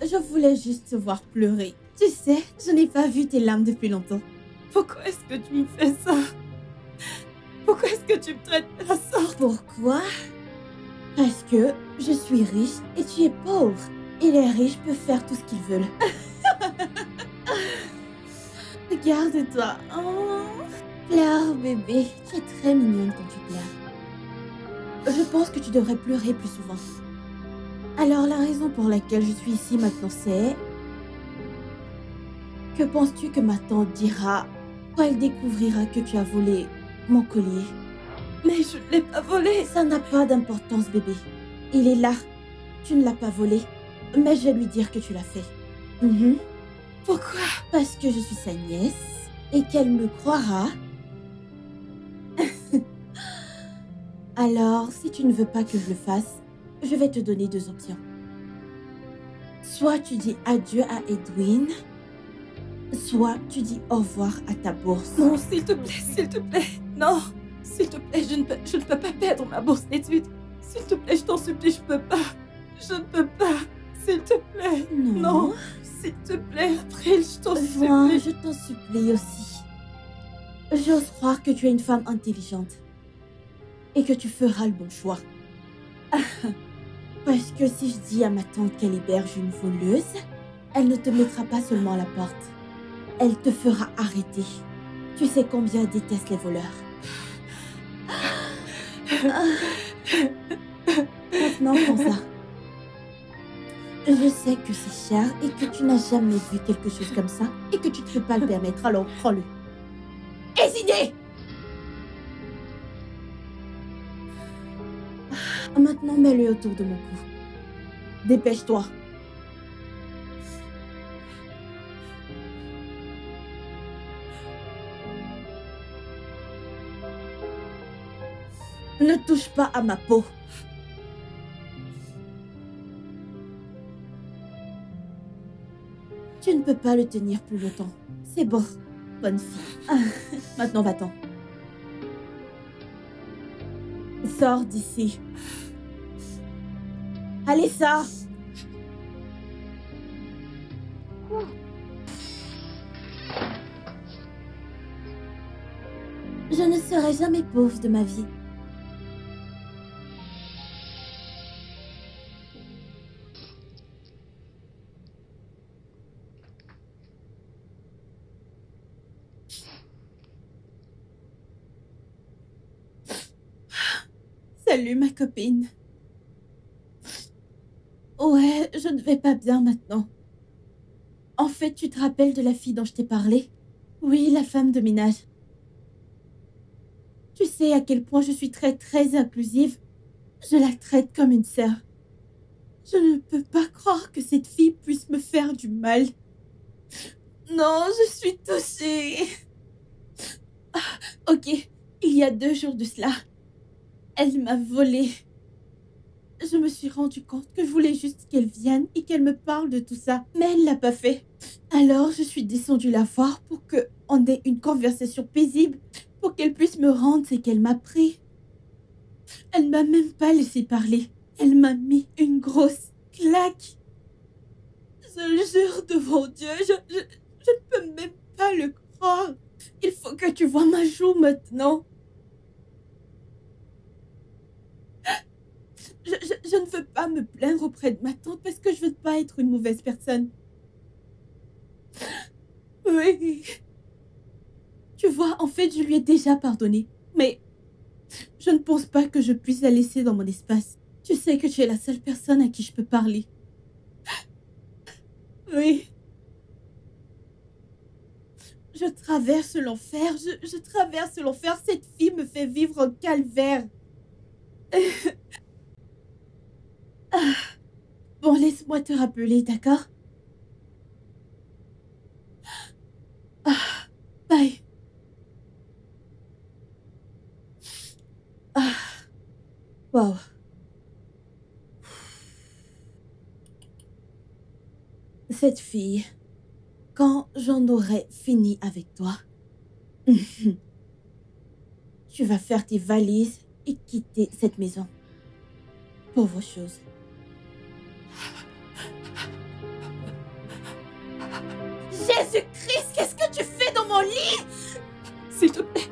Je voulais juste te voir pleurer. Tu sais, je n'ai pas vu tes larmes depuis longtemps. Pourquoi est-ce que tu me fais ça? Pourquoi est-ce que tu me traites de la sorte? Pourquoi? Parce que je suis riche et tu es pauvre. Et les riches peuvent faire tout ce qu'ils veulent. Regarde-toi. Oh. Pleure, bébé. Tu es très mignonne quand tu pleures. Je pense que tu devrais pleurer plus souvent. Alors, la raison pour laquelle je suis ici maintenant, c'est... Que penses-tu que ma tante dira quand elle découvrira que tu as volé mon collier? Mais je ne l'ai pas volé. Ça n'a pas d'importance, bébé. Il est là. Tu ne l'as pas volé. Mais je vais lui dire que tu l'as fait. Pourquoi? Parce que je suis sa nièce et qu'elle me croira. Alors, si tu ne veux pas que je le fasse, je vais te donner deux options. Soit tu dis adieu à Edwin, soit tu dis au revoir à ta bourse. Non, s'il te plaît, s'il te plaît. Non, s'il te plaît, je ne peux pas perdre ma bourse d'études. S'il te plaît, je t'en supplie, je peux pas. Je ne peux pas. S'il te plaît. Non. S'il te plaît, April, je t'en Juin, supplie. je t'en supplie aussi. J'ose croire que tu es une femme intelligente et que tu feras le bon choix. Parce que si je dis à ma tante qu'elle héberge une voleuse, elle ne te mettra pas seulement à la porte. Elle te fera arrêter. Tu sais combien elle déteste les voleurs. Maintenant, prends ça. Je sais que c'est cher et que tu n'as jamais vu quelque chose comme ça et que tu ne peux pas le permettre, alors prends-le. Hésitez! Maintenant, mets-le autour de mon cou. Dépêche-toi. Ne touche pas à ma peau. Tu ne peux pas le tenir plus longtemps. C'est bon. Bonne fille. Ah, maintenant, va-t'en. Sors d'ici. Allez, sors. Je ne serai jamais pauvre de ma vie. Salut ma copine. Ouais, je ne vais pas bien maintenant. En fait, tu te rappelles de la fille dont je t'ai parlé? Oui, la femme de ménage. Tu sais à quel point je suis très inclusive. Je la traite comme une sœur. Je ne peux pas croire que cette fille puisse me faire du mal. Non, je suis touchée. Ah, ok, il y a 2 jours de cela. Elle m'a volé. Je me suis rendu compte que je voulais juste qu'elle vienne et qu'elle me parle de tout ça. Mais elle l'a pas fait. Alors, je suis descendue la voir pour qu'on ait une conversation paisible, pour qu'elle puisse me rendre ce qu'elle m'a pris. Elle m'a même pas laissé parler. Elle m'a mis une grosse claque. Je le jure devant Dieu, je ne peux même pas le croire. Il faut que tu vois ma joue maintenant. Je ne veux pas me plaindre auprès de ma tante parce que je veux pas être une mauvaise personne. Oui. Tu vois, en fait, je lui ai déjà pardonné. Mais je ne pense pas que je puisse la laisser dans mon espace. Tu sais que tu es la seule personne à qui je peux parler. Oui. Je traverse l'enfer. Je traverse l'enfer. Cette fille me fait vivre un calvaire. Ah. Bon, laisse-moi te rappeler, d'accord? Ah, bye. Ah, wow. Cette fille, quand j'en aurai fini avec toi, tu vas faire tes valises et quitter cette maison. Pauvre chose. Jésus-Christ, qu'est-ce que tu fais dans mon lit? S'il te plaît.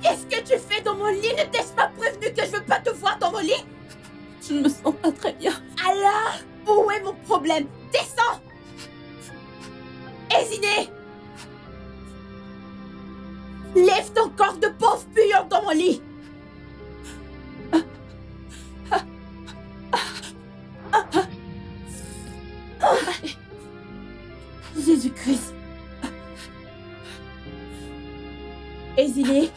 Qu'est-ce que tu fais dans mon lit? Ne t'ai-je pas prévenu que je veux pas te voir dans mon lit? Je ne me sens pas très bien. Alors, où est mon problème? Descends! Hésiné! Lève ton corps de pauvre puant dans mon lit! Jésus-Christ! Hésiné?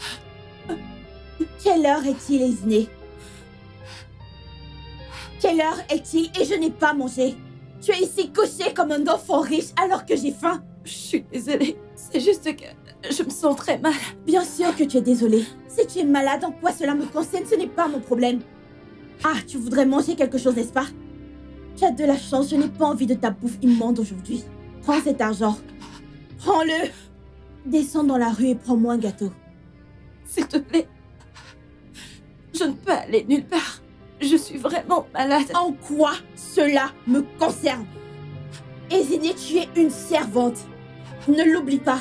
Quelle heure est-il, Hésiné? Quelle heure est-il et je n'ai pas mangé? Tu es ici couché comme un enfant riche alors que j'ai faim. Je suis désolée. C'est juste que je me sens très mal. Bien sûr que tu es désolée. Si tu es malade, en quoi cela me concerne, ce n'est pas mon problème. Ah, tu voudrais manger quelque chose, n'est-ce pas? Tu as de la chance, je n'ai pas envie de ta bouffe immonde aujourd'hui. Prends cet argent. Prends-le. Descends dans la rue et prends-moi un gâteau. S'il te plaît. Je ne peux aller nulle part. Je suis vraiment malade. En quoi cela me concerne? Hésiné, tu es une servante. Ne l'oublie pas.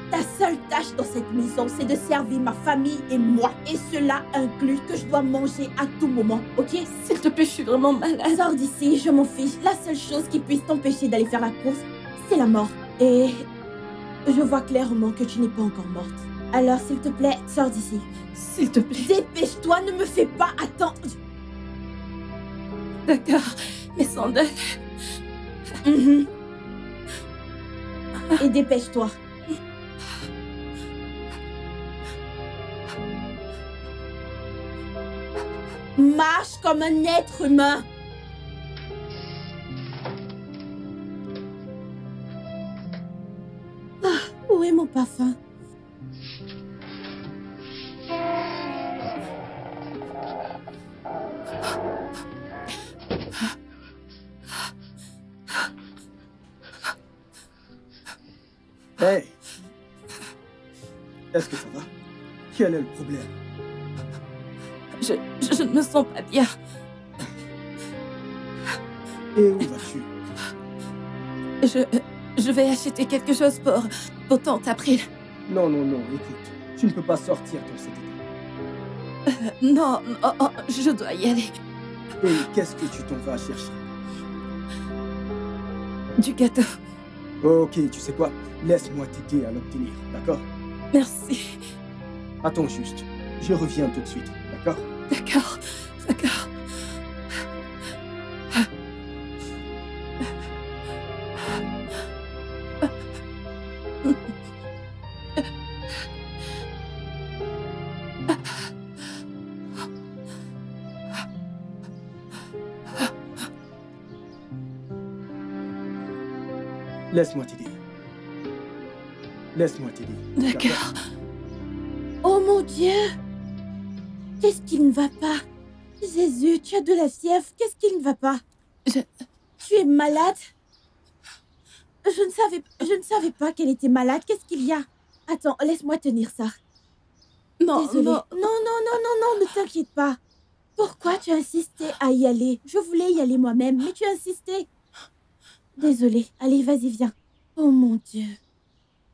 Ta seule tâche dans cette maison, c'est de servir ma famille et moi. Et cela inclut que je dois manger à tout moment, ok? S'il te plaît, je suis vraiment malade. Sors d'ici, je m'en fiche. La seule chose qui puisse t'empêcher d'aller faire la course, c'est la mort. Et je vois clairement que tu n'es pas encore morte. Alors, s'il te plaît, sors d'ici. S'il te plaît. Dépêche-toi, ne me fais pas attendre. D'accord, mes sandales. Et dépêche-toi. Marche comme un être humain. Ah, où est mon parfum? Hey! Est-ce que ça va? Quel est le problème? Je ne me sens pas bien. Et où vas-tu? Je vais acheter quelque chose pour tante April. Non, non, non, écoute. Tu ne peux pas sortir dans cet état. Non, je dois y aller. Et qu'est-ce que tu t'en vas chercher? Du gâteau. Ok, tu sais quoi? Laisse-moi t'aider à l'obtenir, d'accord? Merci. Attends juste. Je reviens tout de suite, d'accord? D'accord, d'accord. Laisse-moi t'aider. Laisse-moi t'aider. D'accord. Oh mon Dieu! Qu'est-ce qui ne va pas? Jésus, tu as de la fièvre. Qu'est-ce qui ne va pas? Tu es malade? Je ne savais pas qu'elle était malade. Qu'est-ce qu'il y a? Attends, laisse-moi tenir ça. Non, Désolée. non. Non, ne t'inquiète pas. Pourquoi tu as insisté à y aller? Je voulais y aller moi-même, mais tu as insisté. Désolée. Allez, vas-y, viens. Oh mon Dieu.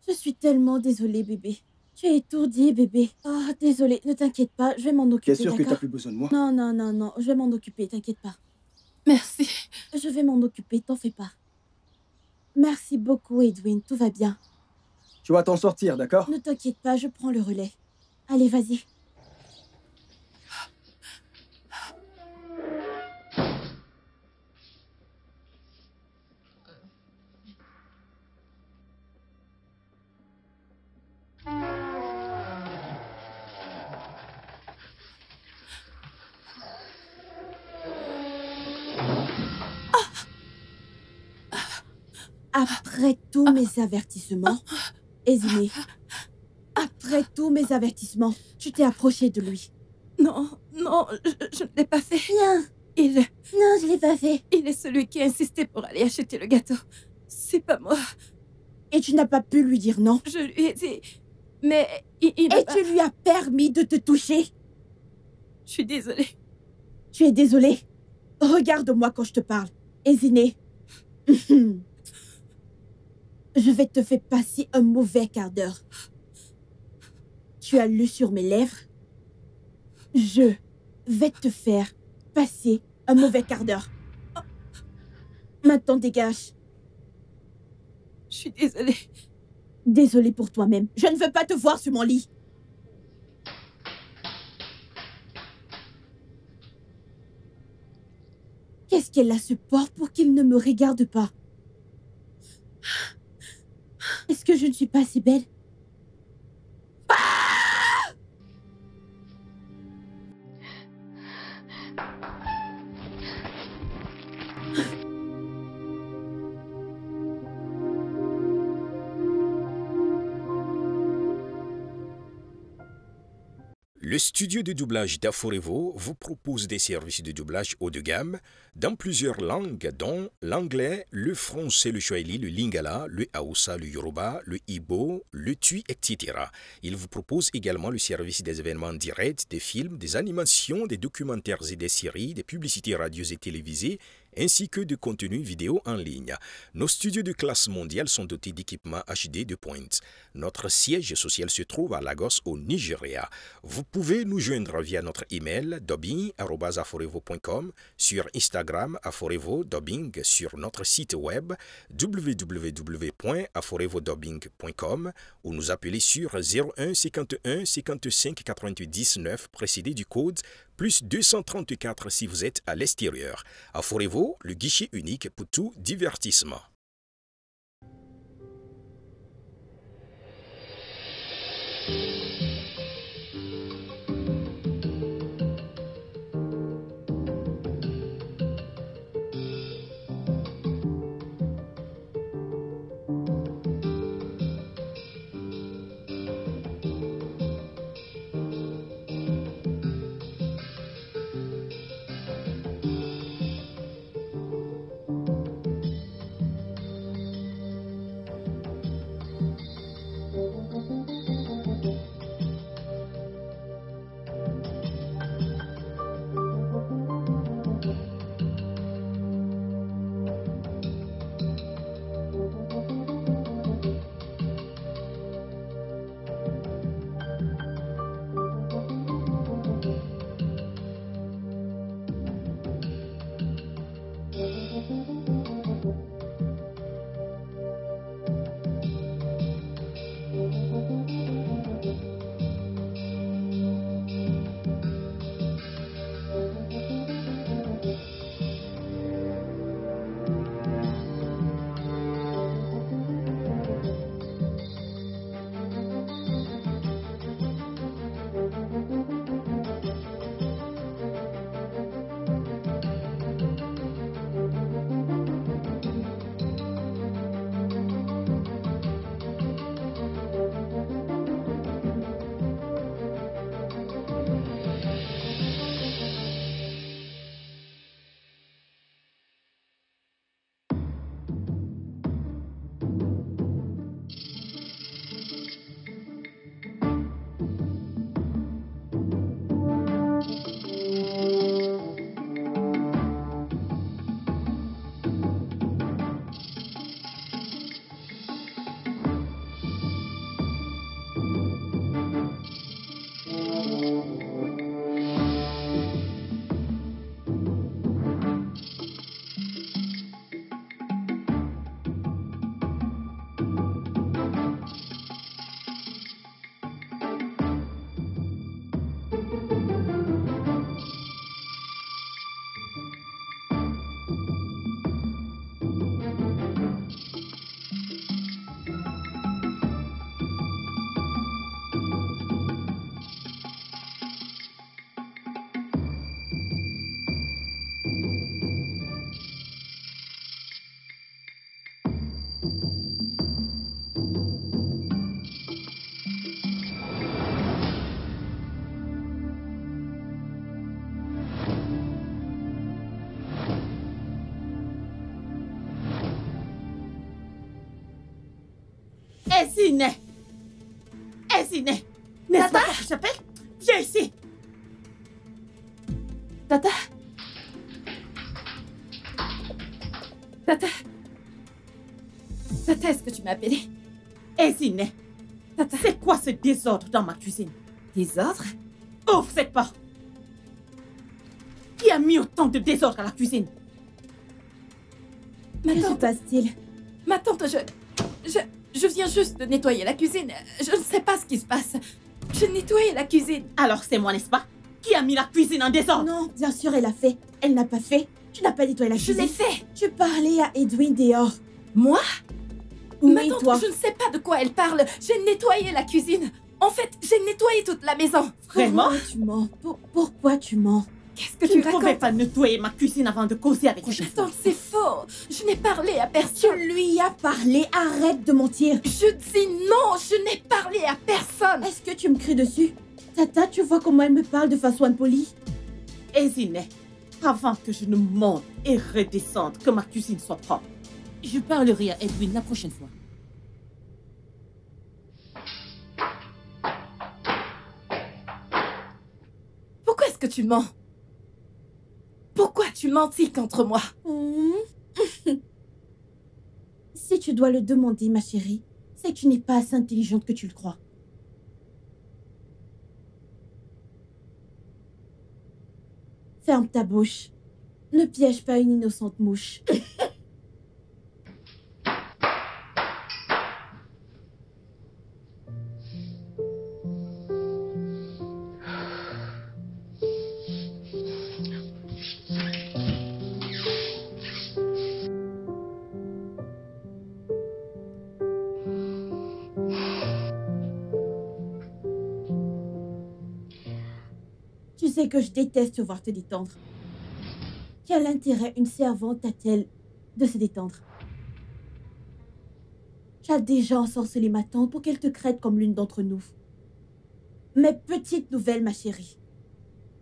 Je suis tellement désolée, bébé. Tu es étourdi, bébé. Oh, désolée. Ne t'inquiète pas, je vais m'en occuper, T'es sûr que d'accord? t'as plus besoin de moi? Non. Je vais m'en occuper, t'inquiète pas. Merci. Je vais m'en occuper, t'en fais pas. Merci beaucoup, Edwin. Tout va bien. Tu vas t'en sortir, d'accord? Ne t'inquiète pas, je prends le relais. Allez, vas-y. Après tous mes avertissements, Eziné, après tous mes avertissements, tu t'es approché de lui. Non, je ne l'ai pas fait. Non, non, je l'ai pas fait. Il est celui qui a insisté pour aller acheter le gâteau. C'est pas moi. Et tu n'as pas pu lui dire non. Je lui ai dit... Mais il Et n'a pas... tu lui as permis de te toucher. Je suis désolée. Tu es désolé. Regarde-moi quand je te parle. Eziné. Je vais te faire passer un mauvais quart d'heure. Tu as lu sur mes lèvres. Je vais te faire passer un mauvais quart d'heure. Maintenant, dégage. Je suis désolée. Désolée pour toi-même. Je ne veux pas te voir sur mon lit. Qu'est-ce qu'elle a ce porc pour qu'il ne me regarde pas? Est-ce que je ne suis pas assez belle? Le studio de doublage d'Aforevo vous propose des services de doublage haut de gamme dans plusieurs langues, dont l'anglais, le français, le swahili, le lingala, le hausa, le yoruba, le igbo, le tui, etc. Il vous propose également le service des événements directs, des films, des animations, des documentaires et des séries, des publicités radios et télévisées, ainsi que de contenus vidéo en ligne. Nos studios de classe mondiale sont dotés d'équipements HD de pointe. Notre siège social se trouve à Lagos, au Nigeria. Vous pouvez nous joindre via notre email dubbing@aforevo.com, sur Instagram Aforevo Dubbing, sur notre site web www.aforevodubbing.com ou nous appeler sur 01 51 55 88 19 précédé du code plus 234 si vous êtes à l'extérieur. Aforevo, le guichet unique pour tout divertissement. Ezine! Ezine! N'est-ce pas que je t'appelle? Viens ici! Tata? Tata? Tata, est-ce que tu m'as appelé? Ezine! Tata? C'est quoi ce désordre dans ma cuisine? Désordre? Ouvre cette porte! Qui a mis autant de désordre à la cuisine? Ma Que se tante, passe-t-il? ma tante, je viens juste de nettoyer la cuisine. Je ne sais pas ce qui se passe. Je nettoyais la cuisine. Alors c'est moi, n'est-ce pas? Qui a mis la cuisine en désordre? Non, bien sûr, elle a fait. Elle n'a pas fait. Tu n'as pas nettoyé la Je cuisine. l'ai fait. Tu parlais à Edwin dehors. Moi? Ma Oui, tante, toi. je ne sais pas de quoi elle parle. J'ai nettoyé la cuisine. En fait, j'ai nettoyé toute la maison. Vraiment? Pourquoi tu mens? Pourquoi tu mens? Qu'est-ce que Tu tu ne pouvais racontes? pas nettoyer ma cuisine avant de causer avec moi. Tante, c'est faux. Je n'ai parlé à Tu personne. lui as parlé. Arrête de mentir. Je dis non, je n'ai parlé à personne. Est-ce que tu me cries dessus? Tata, tu vois comment elle me parle de façon impolie? Ezine, avant que je ne monte et redescende, que ma cuisine soit propre, je parlerai à Edwin la prochaine fois. Pourquoi est-ce que tu mens? Pourquoi tu mentis contre moi? Si tu dois le demander, ma chérie, c'est que tu n'es pas assez intelligente que tu le crois. Ferme ta bouche. Ne piège pas une innocente mouche. Tu sais que je déteste te voir te détendre. Quel intérêt une servante a-t-elle de se détendre? Tu as déjà ensorcelé ma tante pour qu'elle te crête comme l'une d'entre nous. Mais petite nouvelle, ma chérie.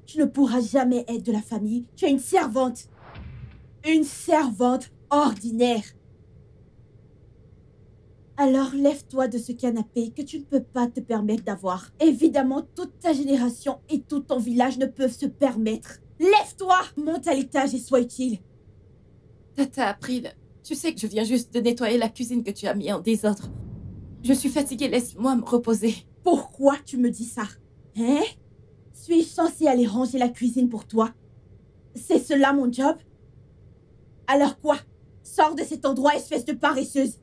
Tu ne pourras jamais être de la famille. Tu es une servante. Une servante ordinaire. Alors lève-toi de ce canapé que tu ne peux pas te permettre d'avoir. Évidemment, toute ta génération et tout ton village ne peuvent se permettre. Lève-toi, monte à l'étage et sois utile. Tata April, tu sais que je viens juste de nettoyer la cuisine que tu as mis en désordre. Je suis fatiguée, laisse-moi me reposer. Pourquoi tu me dis ça? Hein? Suis-je censée aller ranger la cuisine pour toi? C'est cela mon job? Alors quoi? Sors de cet endroit, espèce de paresseuse.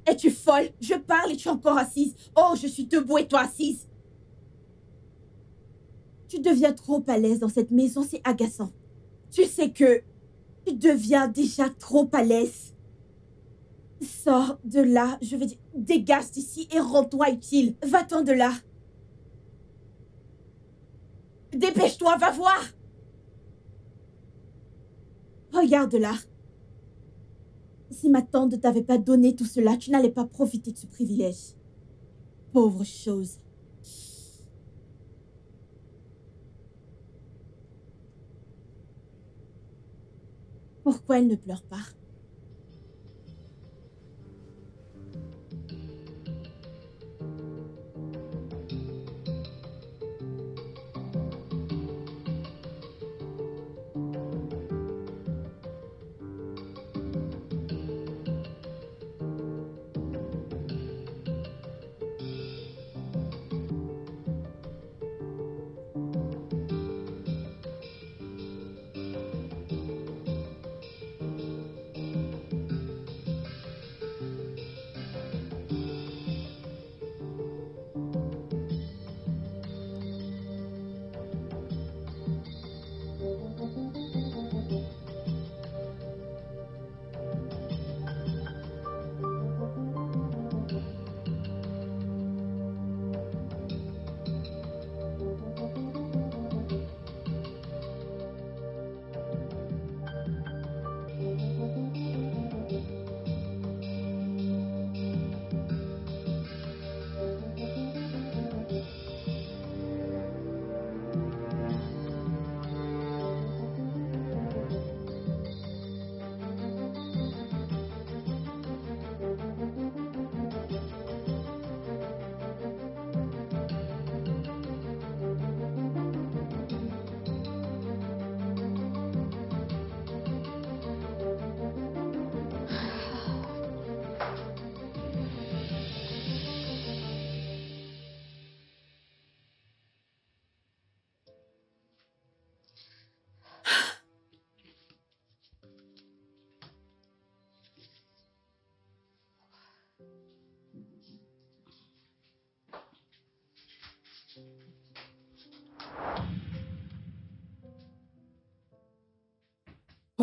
Es-tu folle? Je parle et tu es encore assise. Oh, je suis debout et toi assise. Tu deviens trop à l'aise dans cette maison, c'est agaçant. Tu sais que tu deviens déjà trop à l'aise. Sors de là, je veux dire, dégage d'ici et rends-toi utile. Va-t'en de là. Dépêche-toi, va voir. Regarde là. Si ma tante ne t'avait pas donné tout cela, tu n'allais pas profiter de ce privilège. Pauvre chose. Pourquoi elle ne pleure pas?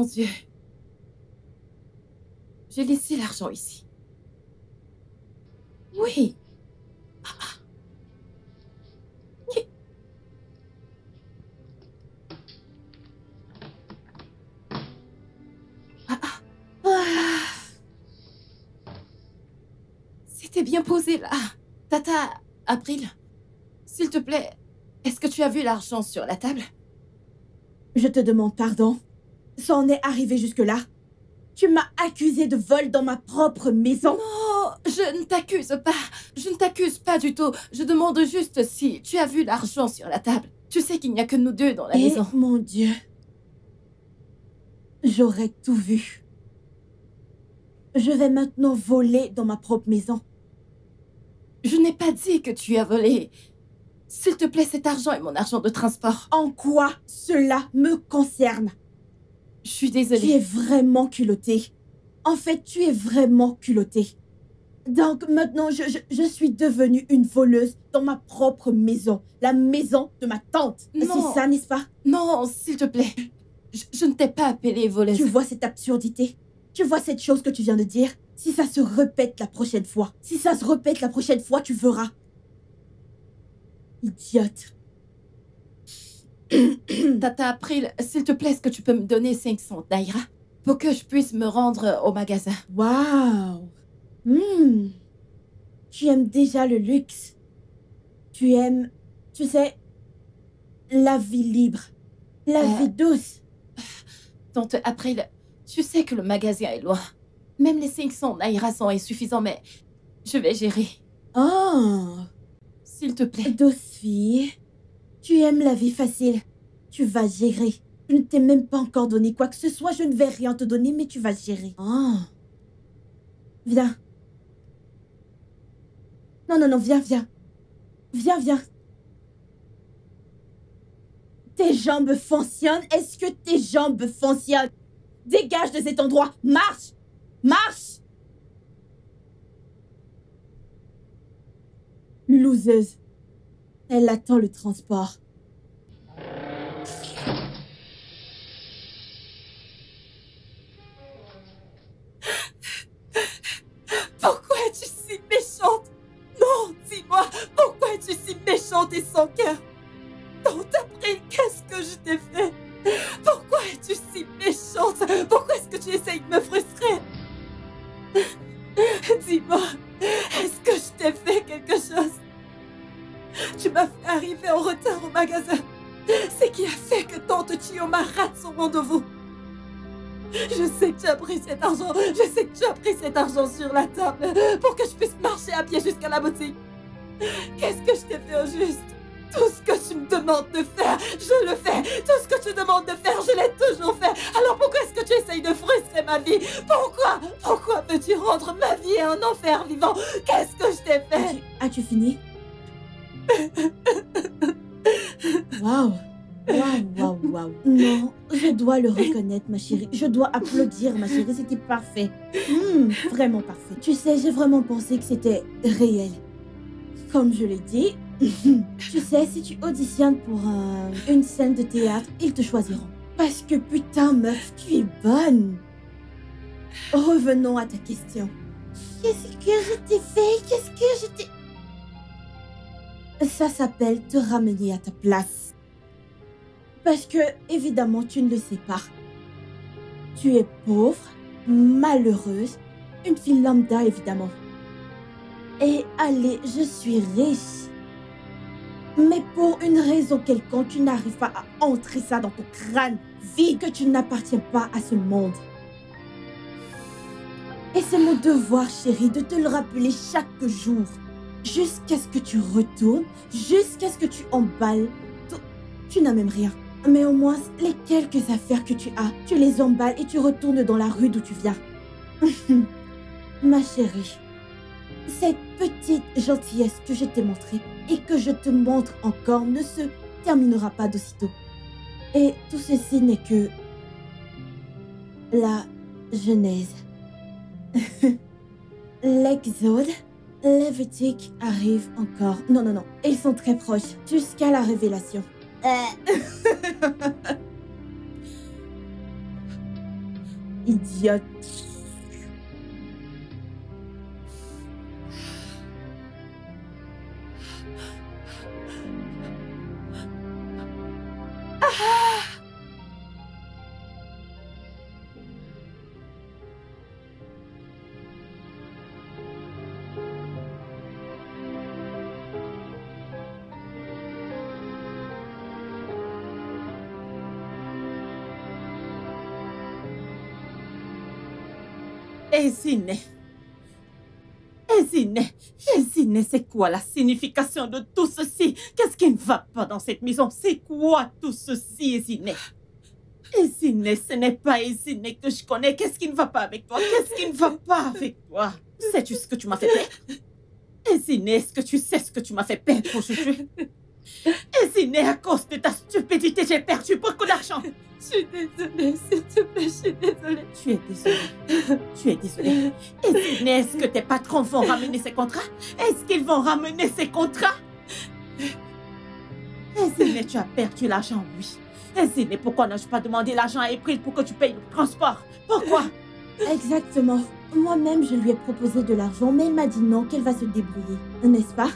Mon Dieu. J'ai laissé l'argent ici. Oui. Qui- C'était bien posé là. Tata, April, s'il te plaît, est-ce que tu as vu l'argent sur la table? Je te demande pardon. Ça en est arrivé jusque-là. Tu m'as accusé de vol dans ma propre maison. Non, je ne t'accuse pas. Je ne t'accuse pas du tout. Je demande juste si tu as vu l'argent sur la table. Tu sais qu'il n'y a que nous deux dans la maison. Mon Dieu. J'aurais tout vu. Je vais maintenant voler dans ma propre maison. Je n'ai pas dit que tu as volé. S'il te plaît, cet argent est mon argent de transport. En quoi cela me concerne? Je suis Tu es désolée. vraiment culotté. En fait, tu es vraiment culotté. Donc maintenant, je suis devenue une voleuse dans ma propre maison. La maison de ma tante. Non. C'est ça, n'est-ce pas? Non, s'il te plaît. Je ne t'ai pas appelée voleuse. Tu vois cette absurdité? Tu vois cette chose que tu viens de dire? Si ça se répète la prochaine fois, si ça se répète la prochaine fois, tu verras. Idiote. Tata April, s'il te plaît, est-ce que tu peux me donner 500 naira pour que je puisse me rendre au magasin? Waouh. Tu aimes déjà le luxe. Tu aimes, tu sais, la vie libre, la vie douce. Tante April, tu sais que le magasin est loin. Même les 500 naira sont insuffisants, mais je vais gérer. Oh, S'il te plaît. douce fille. Tu aimes la vie facile. Tu vas gérer. Je ne t'ai même pas encore donné quoi que ce soit. Je ne vais rien te donner, mais tu vas gérer. Oh. Viens. Non, viens. Viens. Tes jambes fonctionnent? Est-ce que tes jambes fonctionnent? Dégage de cet endroit. Marche. Loseuse. Elle attend le transport. Pourquoi es-tu si méchante? Non, dis-moi, pourquoi es-tu si méchante et sans cœur? Tante April, qu'est-ce que je t'ai fait? Pourquoi es-tu si méchante? Pourquoi est-ce que tu essayes de me frustrer? Dis-moi, est-ce que je t'ai fait quelque chose? Tu m'as fait arriver en retard au magasin. C'est qui a fait que tante Chioma rate son rendez-vous. Je sais que tu as pris cet argent. Je sais que tu as pris cet argent sur la table pour que je puisse marcher à pied jusqu'à la boutique. Qu'est-ce que je t'ai fait au juste? Tout ce que tu me demandes de faire, je le fais. Tout ce que tu demandes de faire, je l'ai toujours fait. Alors pourquoi est-ce que tu essayes de frustrer ma vie? Pourquoi veux-tu rendre ma vie un enfer vivant? Qu'est-ce que je t'ai fait? As-tu fini? Waouh. Non, je dois le reconnaître, ma chérie. Je dois applaudir, ma chérie. C'était parfait. Vraiment parfait. Tu sais, j'ai vraiment pensé que c'était réel. Comme je l'ai dit, tu sais, si tu auditionnes pour une scène de théâtre, ils te choisiront. Parce que putain, meuf, tu es bonne. Revenons à ta question. Qu'est-ce que je t'ai fait? Ça s'appelle te ramener à ta place. Parce que, évidemment, tu ne le sais pas. Tu es pauvre, malheureuse, une fille lambda, évidemment. Et allez, je suis riche. Mais pour une raison quelconque, tu n'arrives pas à entrer ça dans ton crâne vide que tu n'appartiens pas à ce monde. Et c'est mon devoir, chérie, de te le rappeler chaque jour. Jusqu'à ce que tu retournes, jusqu'à ce que tu emballes. Tu n'as même rien. Mais au moins, les quelques affaires que tu as, tu les emballes et tu retournes dans la rue d'où tu viens. Ma chérie, cette petite gentillesse que je t'ai montrée et que je te montre encore ne se terminera pas d'aussitôt. Et tout ceci n'est que la genèse. L'Exode, Lévitique arrive encore. Non, ils sont très proches, jusqu'à la révélation. Idiote. Eziné, c'est quoi la signification de tout ceci? Qu'est-ce qui ne va pas dans cette maison? C'est quoi tout ceci, Eziné? Eziné, ce n'est pas Eziné que je connais. Qu'est-ce qui ne va pas avec toi? Qu'est-ce qui ne va pas avec toi? Sais-tu ce que tu m'as fait perdre? Eziné, est-ce que tu sais ce que tu m'as fait perdre aujourd'hui? Eziné, à cause de ta stupidité, j'ai perdu beaucoup d'argent. Je suis désolée, s'il te plaît, je suis désolée. Tu es désolée. Tu es désolée. Eziné, est-ce que tes patrons vont ramener ces contrats? Est-ce qu'ils vont ramener ces contrats? Eziné, tu as perdu l'argent, oui. Eziné, pourquoi n'as-je pas demandé l'argent à April pour que tu payes le transport? Pourquoi? Exactement. Moi-même, je lui ai proposé de l'argent, mais elle m'a dit non, qu'elle va se débrouiller. N'est-ce pas?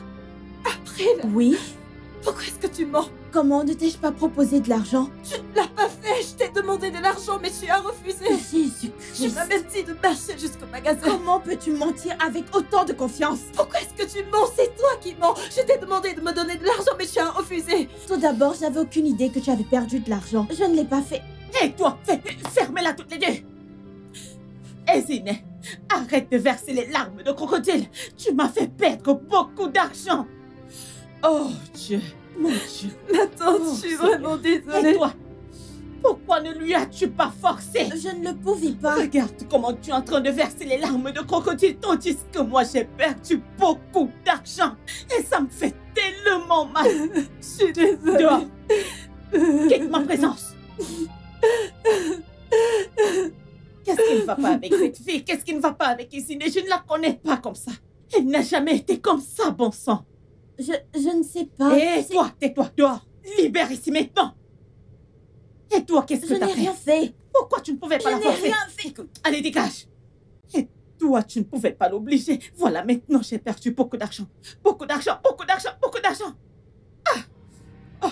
April, Oui. pourquoi est-ce que tu mens? Comment ne t'ai-je pas proposé de l'argent? Tu ne l'as pas fait, je t'ai demandé de l'argent, mais tu as refusé. Tu Jésus-Christ. m'as même dit de marcher jusqu'au magasin. Comment peux-tu mentir avec autant de confiance? Pourquoi est-ce que tu mens? C'est toi qui mens. Je t'ai demandé de me donner de l'argent, mais tu as refusé. Tout d'abord, j'avais aucune idée que tu avais perdu de l'argent. Je ne l'ai pas fait. Et toi, fermez-la toutes les deux. Eziné, arrête de verser les larmes de crocodile. Tu m'as fait perdre beaucoup d'argent. Oh Dieu, mon Dieu. Ma tante, Oh, je suis Seigneur. vraiment désolée. Et toi, pourquoi ne lui as-tu pas forcé? Je ne le pouvais pas. Regarde comment tu es en train de verser les larmes de crocodile, tandis que moi j'ai perdu beaucoup d'argent. Et ça me fait tellement mal. Je suis désolée. Dehors. Quitte ma présence. Qu'est-ce qui ne va pas avec cette fille? Qu'est-ce qui ne va pas avec Eziné? Je ne la connais pas comme ça. Elle n'a jamais été comme ça, bon sang. Je ne sais pas. Et toi, tais-toi, dehors. Libère ici maintenant. Et toi, qu'est-ce que Je t'as n'ai fait? rien fait. Pourquoi tu ne pouvais pas Je la n'ai forcer? rien fait. Allez, dégage. Et toi, tu ne pouvais pas l'obliger. Voilà, maintenant, j'ai perdu beaucoup d'argent. Beaucoup d'argent, beaucoup d'argent, beaucoup d'argent. Ah. Oh.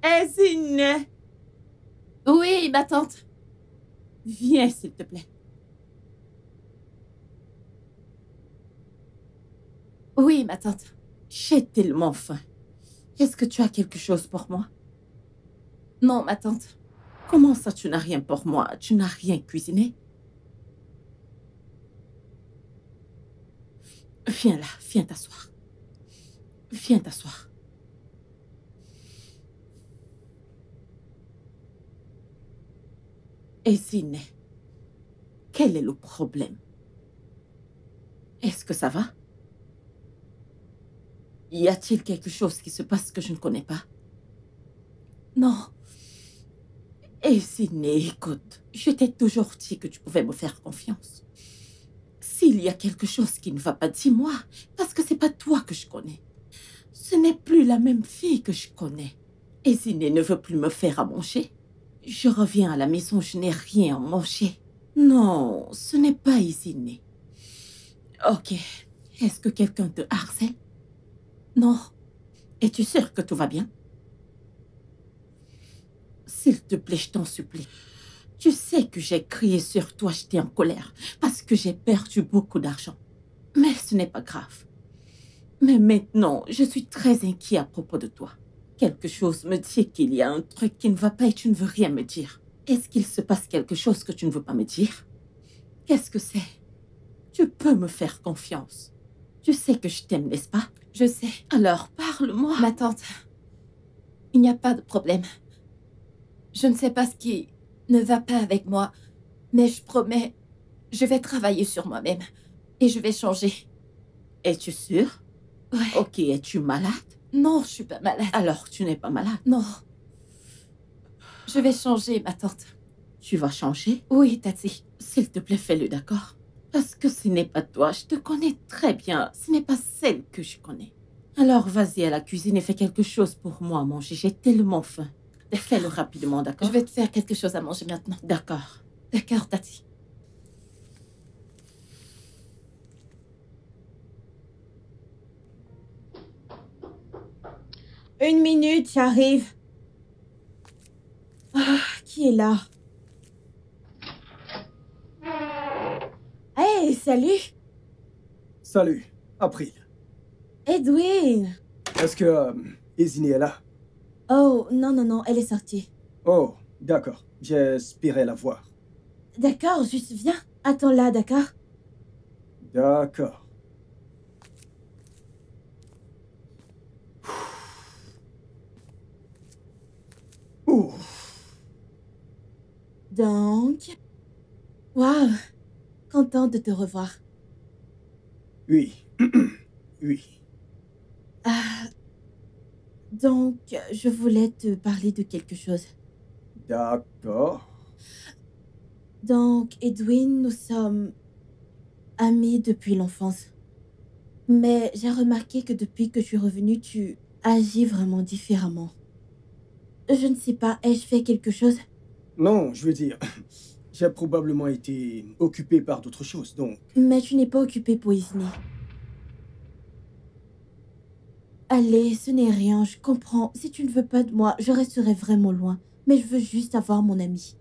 Eziné, Oui, ma tante. viens, s'il te plaît. Oui, ma tante. J'ai tellement faim. Est-ce que tu as quelque chose pour moi? Non, ma tante. Comment ça, tu n'as rien pour moi? Tu n'as rien cuisiné? Viens là, viens t'asseoir. Viens t'asseoir. Eziné, quel est le problème? Est-ce que ça va? Y a-t-il quelque chose qui se passe que je ne connais pas? Non. Eziné, écoute, je t'ai toujours dit que tu pouvais me faire confiance. S'il y a quelque chose qui ne va pas, dis-moi, parce que c'est pas toi que je connais. Ce n'est plus la même fille que je connais. Eziné ne veut plus me faire à manger. Je reviens à la maison, je n'ai rien à manger. Non, ce n'est pas Eziné. Ok, est-ce que quelqu'un te harcèle? Non. Es-tu sûre que tout va bien? S'il te plaît, je t'en supplie. Tu sais que j'ai crié sur toi, j'étais en colère, parce que j'ai perdu beaucoup d'argent. Mais ce n'est pas grave. Mais maintenant, je suis très inquiet à propos de toi. Quelque chose me dit qu'il y a un truc qui ne va pas et tu ne veux rien me dire. Est-ce qu'il se passe quelque chose que tu ne veux pas me dire? Qu'est-ce que c'est? Tu peux me faire confiance. Tu sais que je t'aime, n'est-ce pas? Je sais. Alors, parle-moi. Ma tante, il n'y a pas de problème. Je ne sais pas ce qui ne va pas avec moi, mais je promets, je vais travailler sur moi-même et je vais changer. Es-tu sûre? Ouais. Ok, es-tu malade? Non, je suis pas malade. Alors, tu n'es pas malade. Non. Je vais changer, ma tante. Tu vas changer? Oui, Tati. S'il te plaît, fais-le, d'accord? Parce que ce n'est pas toi, je te connais très bien. Ce n'est pas celle que je connais. Alors, vas-y à la cuisine et fais quelque chose pour moi à manger. J'ai tellement faim. Fais-le rapidement, d'accord? Je vais te faire quelque chose à manger maintenant. D'accord. D'accord, Tati. Une minute, j'arrive. Ah, qui est là? Hey, salut. Salut, April. Edwin. Est-ce que Izini est là? Oh, non, non, non, elle est sortie. Oh, d'accord. J'espérais la voir. D'accord, juste viens. Attends là, d'accord? D'accord. Ouh. Donc... Waouh, contente de te revoir. Oui. Oui. Ah, donc, je voulais te parler de quelque chose. D'accord. Donc, Edwin, nous sommes amis depuis l'enfance. Mais j'ai remarqué que depuis que je suis revenue, tu agis vraiment différemment. Je ne sais pas, ai-je fait quelque chose? Non, je veux dire, j'ai probablement été occupé par d'autres choses, donc... Mais tu n'es pas occupé pour Isney. Allez, ce n'est rien, je comprends. Si tu ne veux pas de moi, je resterai vraiment loin. Mais je veux juste avoir mon ami.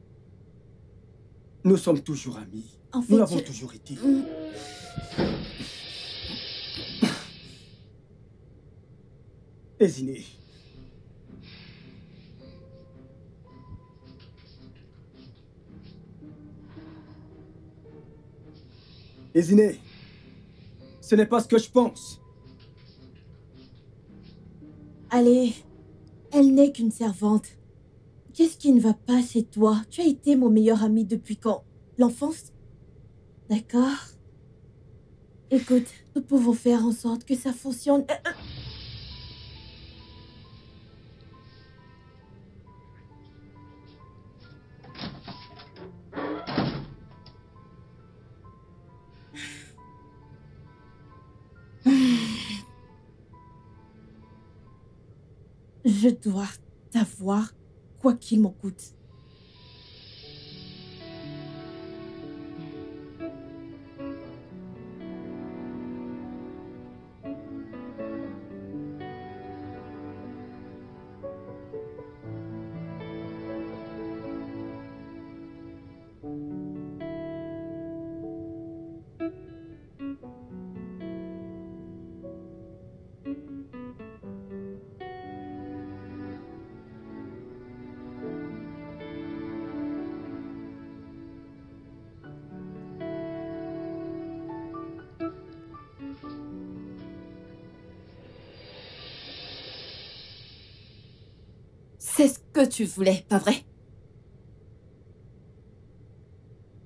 Nous sommes toujours amis. En fait, Nous l'avons toujours été. Izini. Izini. Ce n'est pas ce que je pense. Allez, elle n'est qu'une servante. Qu'est-ce qui ne va pas chez toi? Tu as été mon meilleur ami depuis quand? L'enfance? D'accord. Écoute, nous pouvons faire en sorte que ça fonctionne. Je dois t'avoir, quoi qu'il m'en coûte. C'est ce que tu voulais, pas vrai?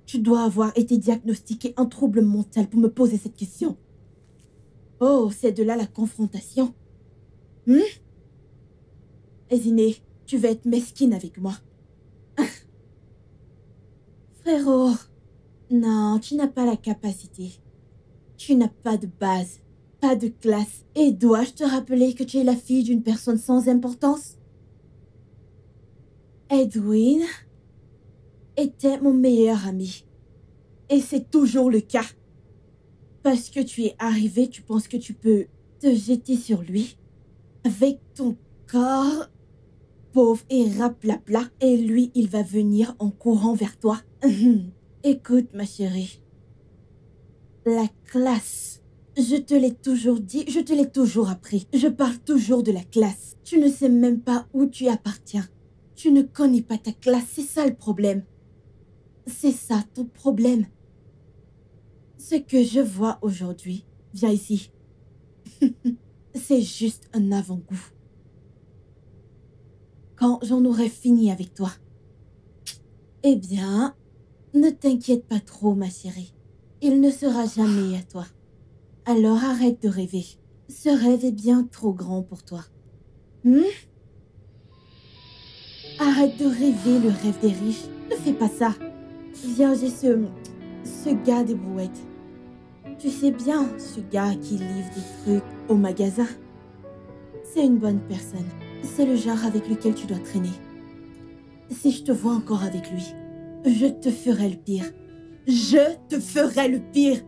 Tu dois avoir été diagnostiqué un trouble mental pour me poser cette question. Oh, c'est de là la confrontation. Ezine, tu vas être mesquine avec moi. Frérot, non, tu n'as pas la capacité. Tu n'as pas de base, pas de classe. Et dois-je te rappeler que tu es la fille d'une personne sans importance? Edwin était mon meilleur ami. Et c'est toujours le cas. Parce que tu es arrivé, tu penses que tu peux te jeter sur lui avec ton corps pauvre et raplapla. Et lui, il va venir en courant vers toi. Écoute, ma chérie. La classe. Je te l'ai toujours dit, je te l'ai toujours appris. Je parle toujours de la classe. Tu ne sais même pas où tu appartiens. Tu ne connais pas ta classe, c'est ça le problème. C'est ça ton problème. Ce que je vois aujourd'hui, viens ici. C'est juste un avant-goût. Quand j'en aurai fini avec toi, eh bien, ne t'inquiète pas trop, ma chérie. Il ne sera jamais à toi. Alors arrête de rêver. Ce rêve est bien trop grand pour toi. Arrête de rêver le rêve des riches. Ne fais pas ça. Viens, j'ai ce gars des brouettes. Tu sais bien, ce gars qui livre des trucs au magasin. C'est une bonne personne. C'est le genre avec lequel tu dois traîner. Si je te vois encore avec lui, je te ferai le pire. Je te ferai le pire.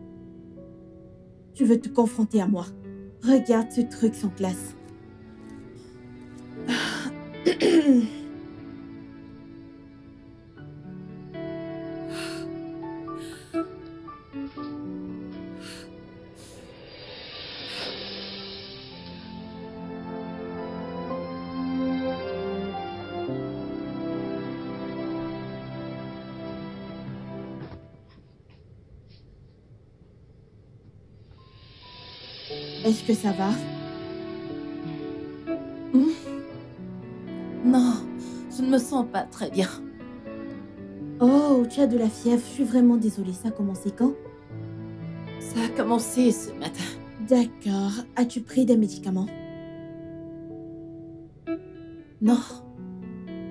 Tu veux te confronter à moi. Regarde ce truc sans classe. Est-ce que ça va? Non, je ne me sens pas très bien. Oh, tu as de la fièvre. Je suis vraiment désolée. Ça a commencé quand? Ça a commencé ce matin. D'accord. As-tu pris des médicaments? Non,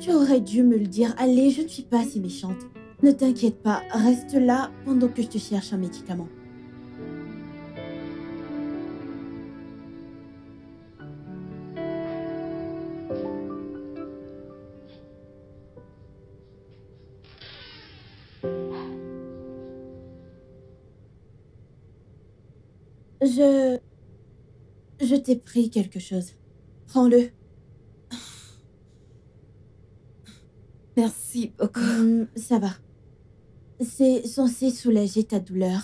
Tu aurais dû me le dire. Allez, je ne suis pas si méchante. Ne t'inquiète pas. Reste là pendant que je te cherche un médicament. Je t'ai pris quelque chose. Prends-le. merci beaucoup. Ça va. C'est censé soulager ta douleur.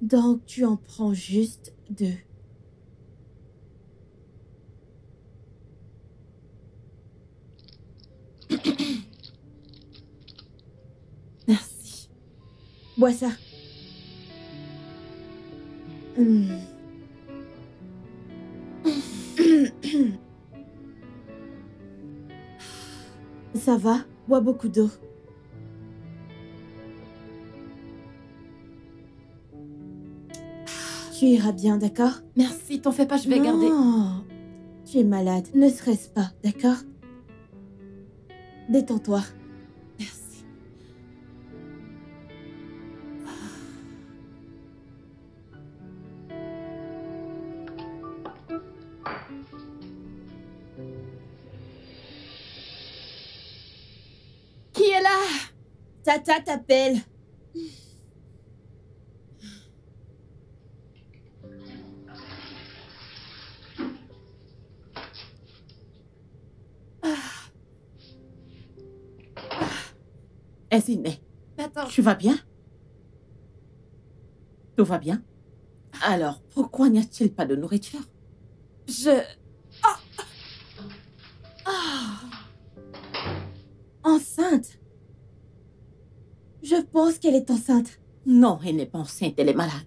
Donc, tu en prends juste 2. Merci. Bois ça. Ça va? Bois beaucoup d'eau. Tu iras bien, d'accord? Merci, t'en fais pas, je vais garder. Non, tu es malade. Ne stresse pas, d'accord? Détends-toi. Merci. Qui est là? Tata t'appelle. Esine, Attends. tu vas bien? Tout va bien? Alors, pourquoi n'y a-t-il pas de nourriture? Enceinte. Je pense qu'elle est enceinte. Non, elle n'est pas enceinte, elle est malade.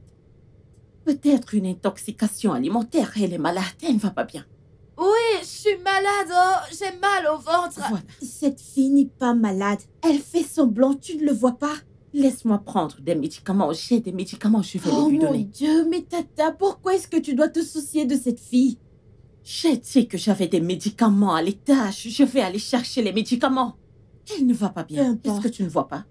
Peut-être une intoxication alimentaire, elle est malade, elle ne va pas bien. Oui, je suis malade, oh, j'ai mal au ventre. Voilà. Cette fille n'est pas malade. Elle fait semblant, tu ne le vois pas? Laisse-moi prendre des médicaments. J'ai des médicaments, je vais les Oh lui mon donner. Dieu, mais Tata, pourquoi est-ce que tu dois te soucier de cette fille? J'ai dit que j'avais des médicaments à l'étage. Je vais aller chercher les médicaments. Elle ne va pas bien. Peu importe. Est-ce que tu ne vois pas?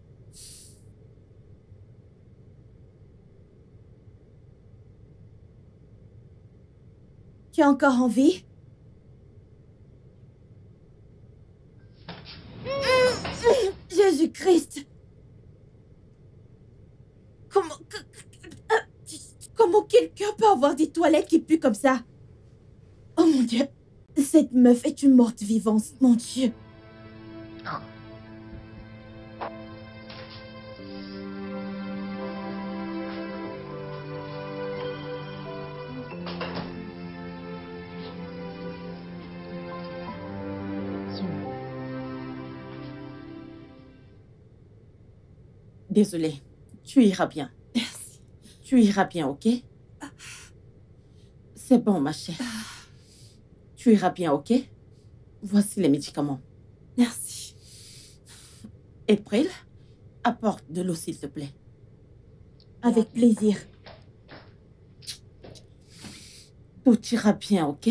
Tu as encore envie? Jésus-Christ! Comment quelqu'un peut avoir des toilettes qui puent comme ça? Oh mon Dieu! Cette meuf est une morte vivante, mon Dieu! Désolée. Tu iras bien. Merci. Tu iras bien, ok? C'est bon, ma chère. Tu iras bien, ok? Voici les médicaments. Merci. April, apporte de l'eau, s'il te plaît. Avec plaisir. Tout ira bien, ok?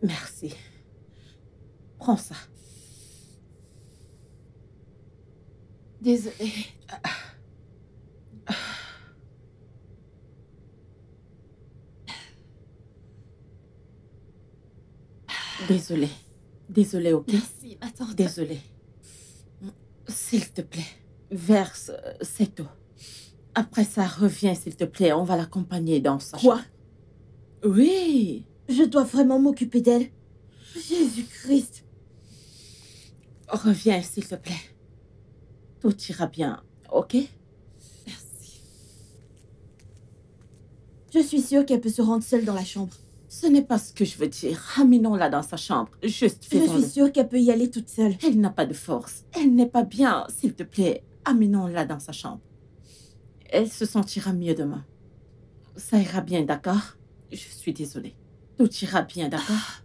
Merci. Prends ça. Désolée. Désolée. Désolée, ok? Merci, ma tante. Désolée. S'il te plaît, verse cette eau. Après ça, reviens, s'il te plaît. On va l'accompagner dans sa Quoi? chambre. Oui. Je dois vraiment m'occuper d'elle. Jésus-Christ. Reviens, s'il te plaît. Tout ira bien, ok? Merci. Je suis sûre qu'elle peut se rendre seule dans la chambre. Ce n'est pas ce que je veux dire. Ramenons-la dans sa chambre. Juste Je faisons-le. suis sûre qu'elle peut y aller toute seule. Elle n'a pas de force. Elle n'est pas bien. S'il te plaît, amenons-la dans sa chambre. Elle se sentira mieux demain. Ça ira bien, d'accord? Je suis désolée. Tout ira bien, d'accord?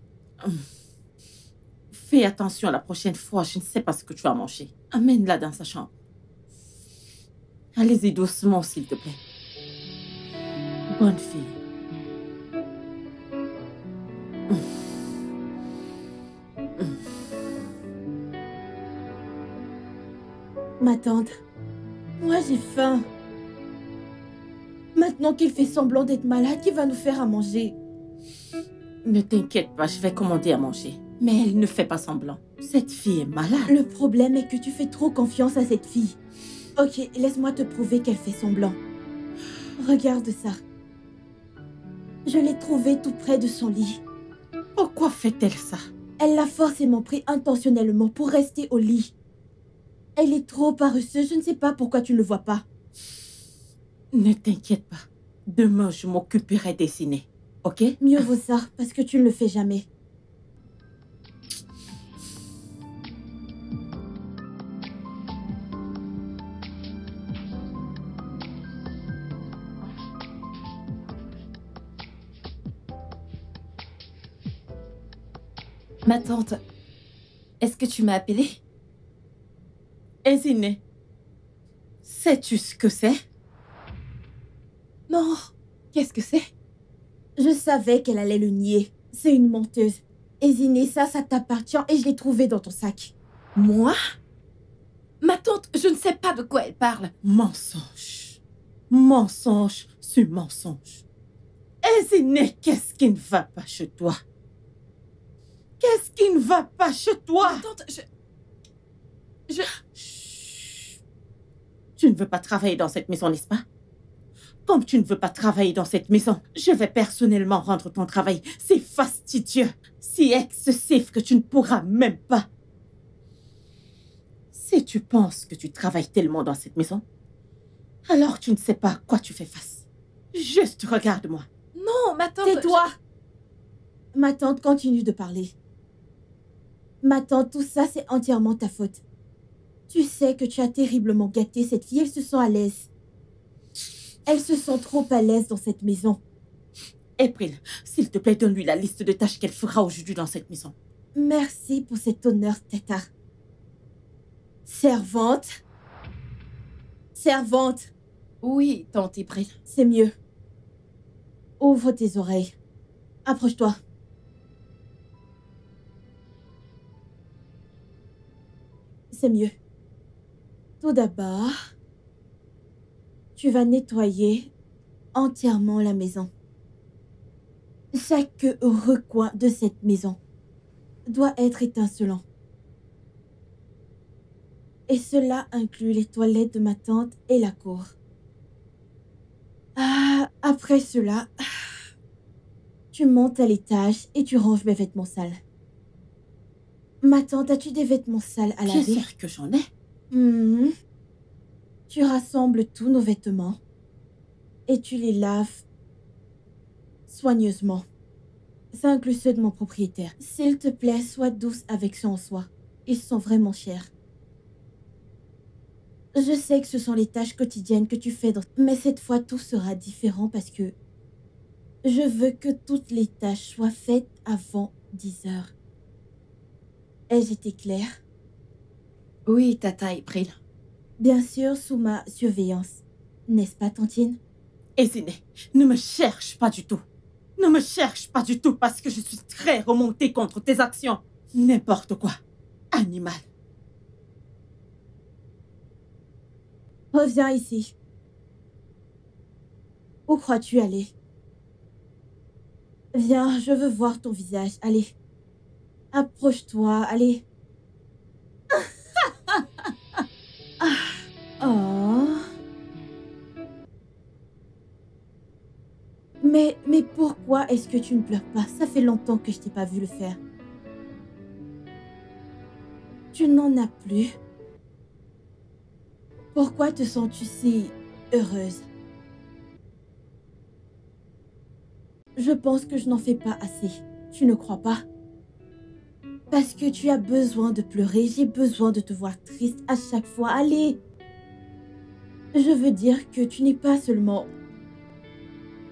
Fais attention la prochaine fois. Je ne sais pas ce que tu vas manger. Amène-la dans sa chambre. Allez-y doucement, s'il te plaît. Bonne fille. Ma tante, moi j'ai faim. Maintenant qu'il fait semblant d'être malade, qui va nous faire à manger? Ne t'inquiète pas, je vais commander à manger. Mais elle ne fait pas semblant. Cette fille est malade. Le problème est que tu fais trop confiance à cette fille. Ok, laisse-moi te prouver qu'elle fait semblant. Regarde ça. Je l'ai trouvée tout près de son lit. Pourquoi fait-elle ça? Elle l'a forcément pris intentionnellement pour rester au lit. Elle est trop paresseuse, je ne sais pas pourquoi tu ne le vois pas. Ne t'inquiète pas. Demain, je m'occuperai des ciné. Ok? Mieux vaut ça, parce que tu ne le fais jamais. Ma tante, est-ce que tu m'as appelée? Eziné, sais-tu ce que c'est? Non. Qu'est-ce que c'est? Je savais qu'elle allait le nier. C'est une menteuse. Eziné, ça t'appartient et je l'ai trouvé dans ton sac. Moi? Ma tante, je ne sais pas de quoi elle parle. Mensonge. Mensonge sur mensonge. Eziné, qu'est-ce qui ne va pas chez toi? Qu'est-ce qui ne va pas chez toi? Ma tante, Chut. Tu ne veux pas travailler dans cette maison, n'est-ce pas? Comme tu ne veux pas travailler dans cette maison, je vais personnellement rendre ton travail. C'est fastidieux, si excessif que tu ne pourras même pas. Si tu penses que tu travailles tellement dans cette maison, alors tu ne sais pas à quoi tu fais face. Juste regarde-moi. Non, ma tante... Tais-toi! Ma tante continue de parler. Ma tante, tout ça, c'est entièrement ta faute. Tu sais que tu as terriblement gâté cette fille, elle se sent à l'aise. Elle se sent trop à l'aise dans cette maison. April, s'il te plaît, donne-lui la liste de tâches qu'elle fera aujourd'hui dans cette maison. Merci pour cet honneur, Tata. Servante. Servante. Oui, tante April. C'est mieux. Ouvre tes oreilles. Approche-toi. C'est mieux. Tout d'abord, tu vas nettoyer entièrement la maison. Chaque recoin de cette maison doit être étincelant. Et cela inclut les toilettes de ma tante et la cour. Après cela, tu montes à l'étage et tu ranges mes vêtements sales. Ma tante, as-tu des vêtements sales à Bien laver? sûr que j'en ai. Tu rassembles tous nos vêtements et tu les laves soigneusement. Ça inclut ceux de mon propriétaire. S'il te plaît, sois douce avec ceux en soi. Ils sont vraiment chers. Je sais que ce sont les tâches quotidiennes que tu fais, mais cette fois, tout sera différent parce que je veux que toutes les tâches soient faites avant 10 heures. Ai-je été claire? Oui, tata April. Bien sûr, sous ma surveillance. N'est-ce pas, tantine? Eziné, ne me cherche pas du tout. Ne me cherche pas du tout parce que je suis très remontée contre tes actions. N'importe quoi. Animal. Reviens ici. Où crois-tu aller? Viens, je veux voir ton visage. Allez. Approche-toi, allez. Oh. Mais pourquoi est-ce que tu ne pleures pas? Ça fait longtemps que je t'ai pas vu le faire. Tu n'en as plus. Pourquoi te sens-tu si heureuse? Je pense que je n'en fais pas assez. Tu ne crois pas? Parce que tu as besoin de pleurer. J'ai besoin de te voir triste à chaque fois. Allez. Je veux dire que tu n'es pas seulement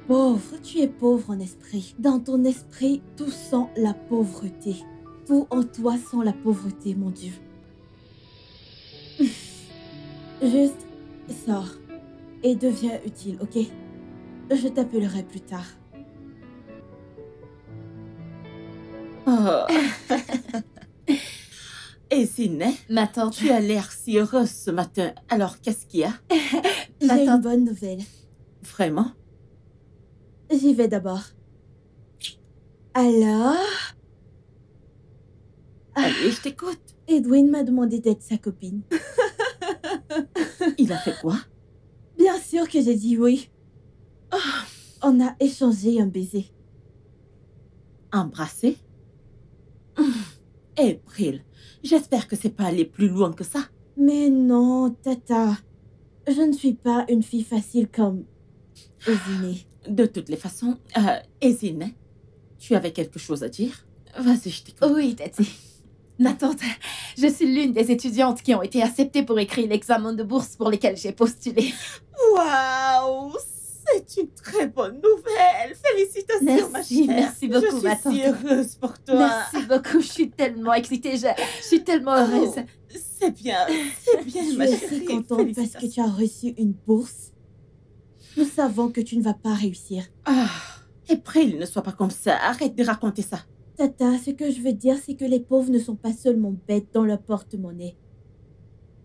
pauvre. Tu es pauvre en esprit. Dans ton esprit, tout sent la pauvreté. Tout en toi sent la pauvreté, mon Dieu. Juste sors et deviens utile, ok? Je t'appellerai plus tard. Oh. Et Zine, Ma tante, tu as l'air si heureuse ce matin. Alors, qu'est-ce qu'il y a? J'ai une bonne nouvelle. Vraiment? J'y vais d'abord. Alors, Allez, je t'écoute. Edwin m'a demandé d'être sa copine. Il a fait quoi? Bien sûr que j'ai dit oui. On a échangé un baiser. Embrassé? April, j'espère que c'est pas allé plus loin que ça. Mais non, Tata. Je ne suis pas une fille facile comme Ezine. De toutes les façons, Ezine, tu avais quelque chose à dire? Vas-y, je t'écoute. oui, Tati. Ma tante, je suis l'une des étudiantes qui ont été acceptées pour écrire l'examen de bourse pour lesquels j'ai postulé. Waouh, c'est une très bonne nouvelle. Félicitations, ma Merci, chère. merci beaucoup, ma Je suis si tante. heureuse pour toi. Merci beaucoup, je suis tellement excitée, je suis tellement heureuse. Oh, c'est bien, Je ma suis chérie. aussi contente parce que tu as reçu une bourse. Nous savons que tu ne vas pas réussir. Ah, April, ne sois pas comme ça. Arrête de raconter ça. Tata, ce que je veux dire, c'est que les pauvres ne sont pas seulement bêtes dans leur porte-monnaie.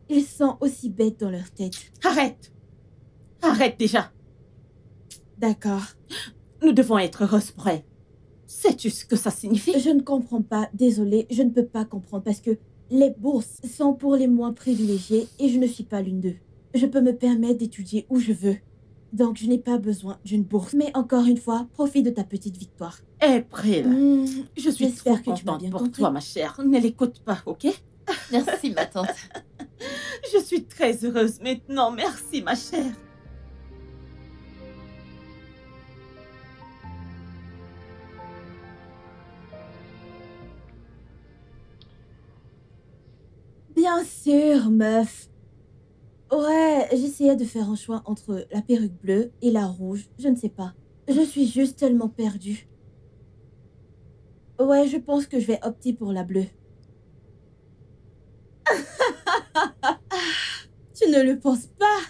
Ils sont aussi bêtes dans leur tête. Arrête. Arrête déjà. D'accord. Nous devons être heureuses pour elle. Sais-tu ce que ça signifie? Je ne comprends pas. Désolée, je ne peux pas comprendre parce que les bourses sont pour les moins privilégiés et je ne suis pas l'une d'eux. Je peux me permettre d'étudier où je veux. Donc, je n'ai pas besoin d'une bourse. Mais encore une fois, profite de ta petite victoire. April, je suis trop j'espère que tu m'as contente bien pour compris. toi, ma chère. Ne l'écoute pas, ok? Merci, ma tante. Je suis très heureuse maintenant. Merci, ma chère. Bien sûr, meuf. Ouais, j'essayais de faire un choix entre la perruque bleue et la rouge. Je ne sais pas. Je suis juste tellement perdue. Ouais, je pense que je vais opter pour la bleue. Tu ne le penses pas?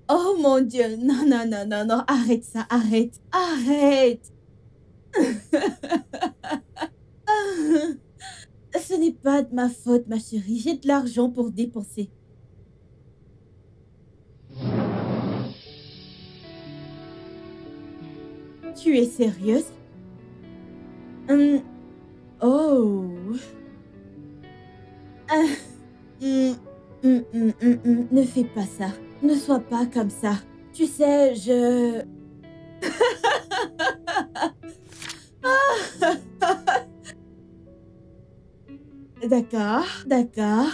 Oh mon Dieu, non, non, non, non, non, arrête ça, arrête, arrête. Ce n'est pas de ma faute, ma chérie, j'ai de l'argent pour dépenser. Tu es sérieuse? Oh. Ne fais pas ça. Ne sois pas comme ça. Tu sais, je... D'accord, d'accord.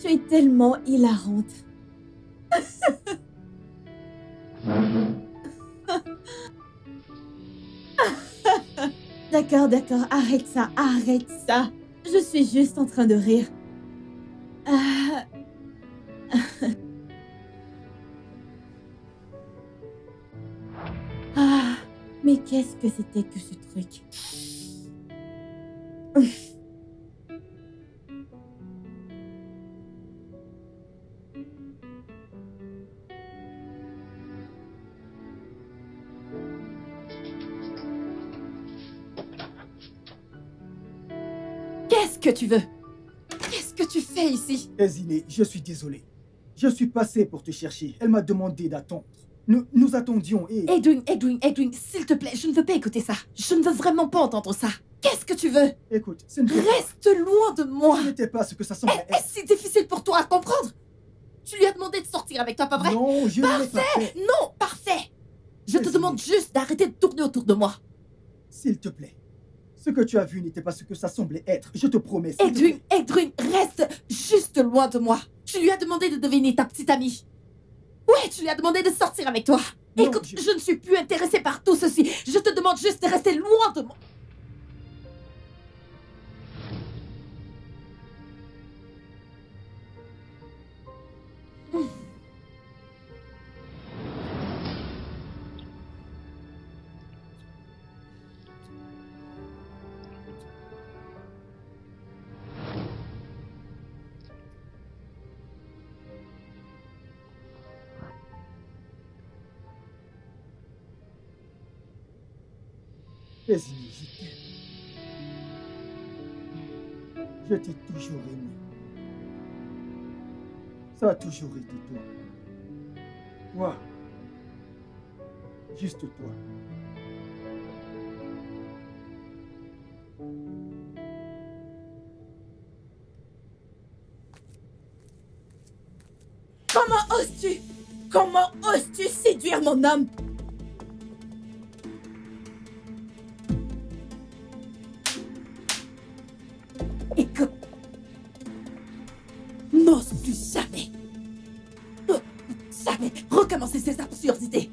Tu es tellement hilarante. D'accord, d'accord, arrête ça, arrête ça. Je suis juste en train de rire. Ah, mais qu'est-ce que c'était que ce truc? Qu'est-ce que tu veux? Qu'est-ce que tu fais ici? Ezine, je suis désolé. Je suis passé pour te chercher. Elle m'a demandé d'attendre. Nous attendions et... Edwin, s'il te plaît, je ne veux pas écouter ça. Je ne veux vraiment pas entendre ça. Qu'est-ce que tu veux? Écoute, ce n'était Reste loin de moi. ce n'était pas ce que ça semblait être. Est-ce si difficile pour toi à comprendre? Tu lui as demandé de sortir avec toi, pas vrai? Non, je ne l'ai pas fait. Non, parfait. Je te Vas-y. demande juste d'arrêter de tourner autour de moi. S'il te plaît. Ce que tu as vu n'était pas ce que ça semblait être. Je te promets. s'il te plaît. Edwin, reste juste loin de moi. Tu lui as demandé de devenir ta petite amie. Ouais, tu lui as demandé de sortir avec toi. Non, Écoute, je ne suis plus intéressée par tout ceci. Je te demande juste de rester loin de moi. Désigné, je t'aime. Je t'ai toujours aimé. Ça a toujours été toi. Toi. Juste toi. Comment oses-tu? Comment oses-tu séduire mon homme? Écoute. N'ose plus jamais. Jamais recommencer ces absurdités.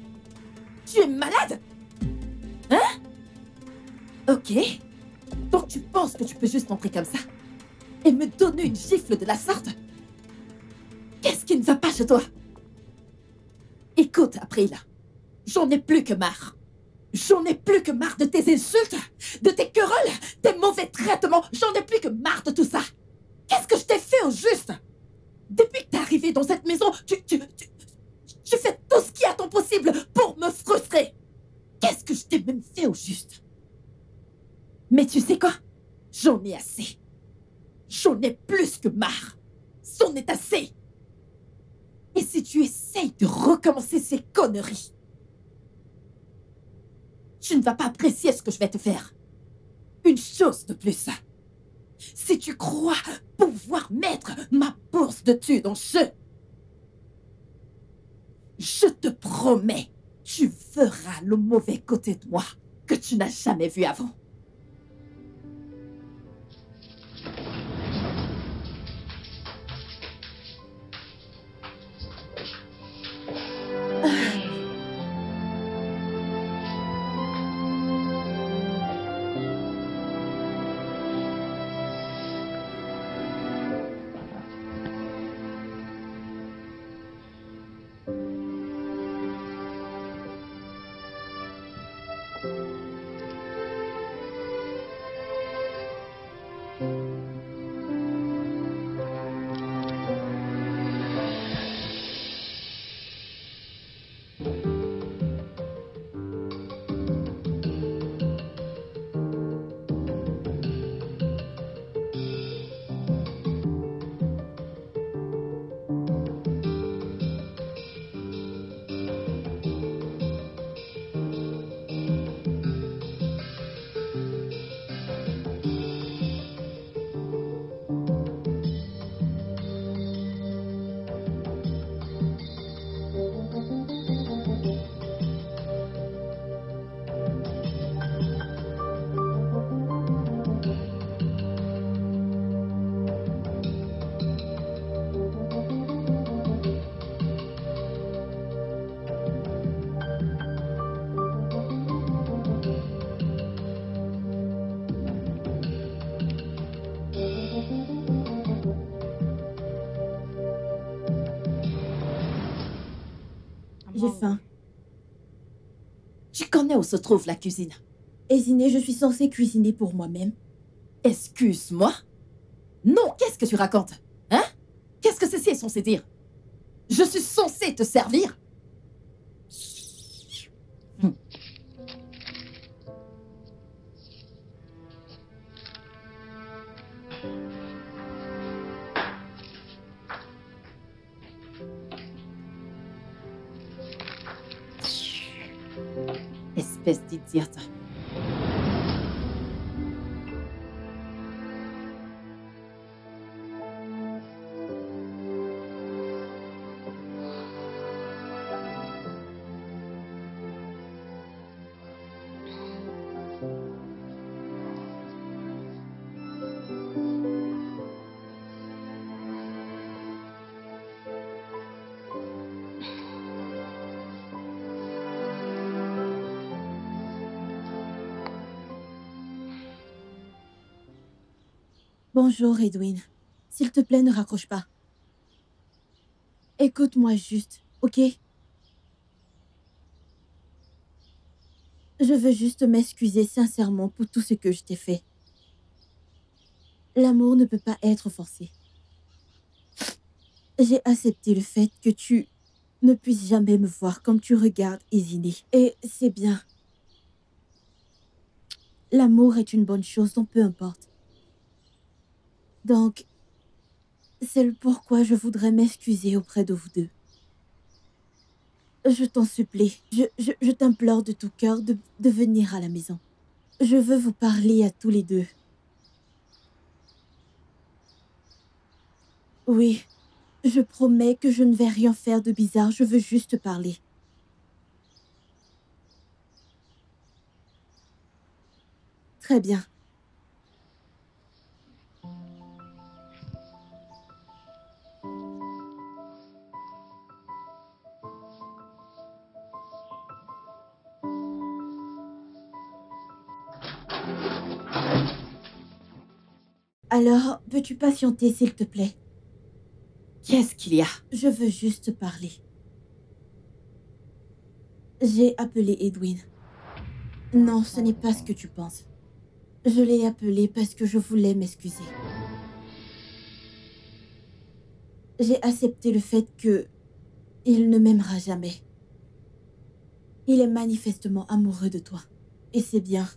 Tu es malade? Hein? Ok. Donc tu penses que tu peux juste entrer comme ça et me donner une gifle de la sorte? Qu'est-ce qui ne va pas chez toi? Écoute, April, j'en ai plus que marre. J'en ai plus que marre de tes insultes, de tes querelles, tes mauvais traitements. J'en ai plus que marre de tout ça. Qu'est-ce que je t'ai fait au juste? Depuis que t'es arrivé dans cette maison, tu fais tout ce qui est à ton possible pour me frustrer. Qu'est-ce que je t'ai même fait au juste? Mais tu sais quoi? J'en ai assez. J'en ai plus que marre. C'en est assez. Et si tu essayes de recommencer ces conneries, tu ne vas pas apprécier ce que je vais te faire. Une chose de plus. Si tu crois pouvoir mettre ma bourse de thunes en jeu, je te promets, tu verras le mauvais côté de moi que tu n'as jamais vu avant. J'ai faim. Tu connais où se trouve la cuisine? Ésiné, je suis censée cuisiner pour moi-même. Excuse-moi? Non, qu'est-ce que tu racontes? Hein? Qu'est-ce que ceci est censé dire? Je suis censée te servir? Espèce d'idiote. Bonjour, Edwin. S'il te plaît, ne raccroche pas. Écoute-moi juste, ok? Je veux juste m'excuser sincèrement pour tout ce que je t'ai fait. L'amour ne peut pas être forcé. J'ai accepté le fait que tu ne puisses jamais me voir comme tu regardes Izine. Et c'est bien. L'amour est une bonne chose, donc peu importe. Donc, c'est le pourquoi je voudrais m'excuser auprès de vous deux. Je t'en supplie, je t'implore de tout cœur de venir à la maison. Je veux vous parler à tous les deux. Oui, je promets que je ne vais rien faire de bizarre, je veux juste parler. Très bien. Alors, peux-tu patienter, s'il te plaît? Qu'est-ce qu'il y a? Je veux juste parler. J'ai appelé Edwin. Non, ce n'est pas ce que tu penses. Je l'ai appelé parce que je voulais m'excuser. J'ai accepté le fait que il ne m'aimera jamais. Il est manifestement amoureux de toi. Et c'est bien.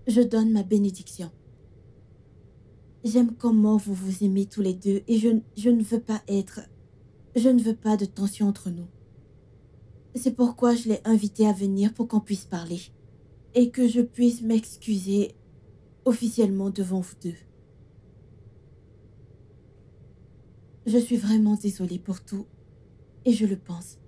Je donne ma bénédiction. J'aime comment vous vous aimez tous les deux et je ne veux pas de tension entre nous. C'est pourquoi je l'ai invité à venir pour qu'on puisse parler. Et que je puisse m'excuser officiellement devant vous deux. Je suis vraiment désolée pour tout et je le pense.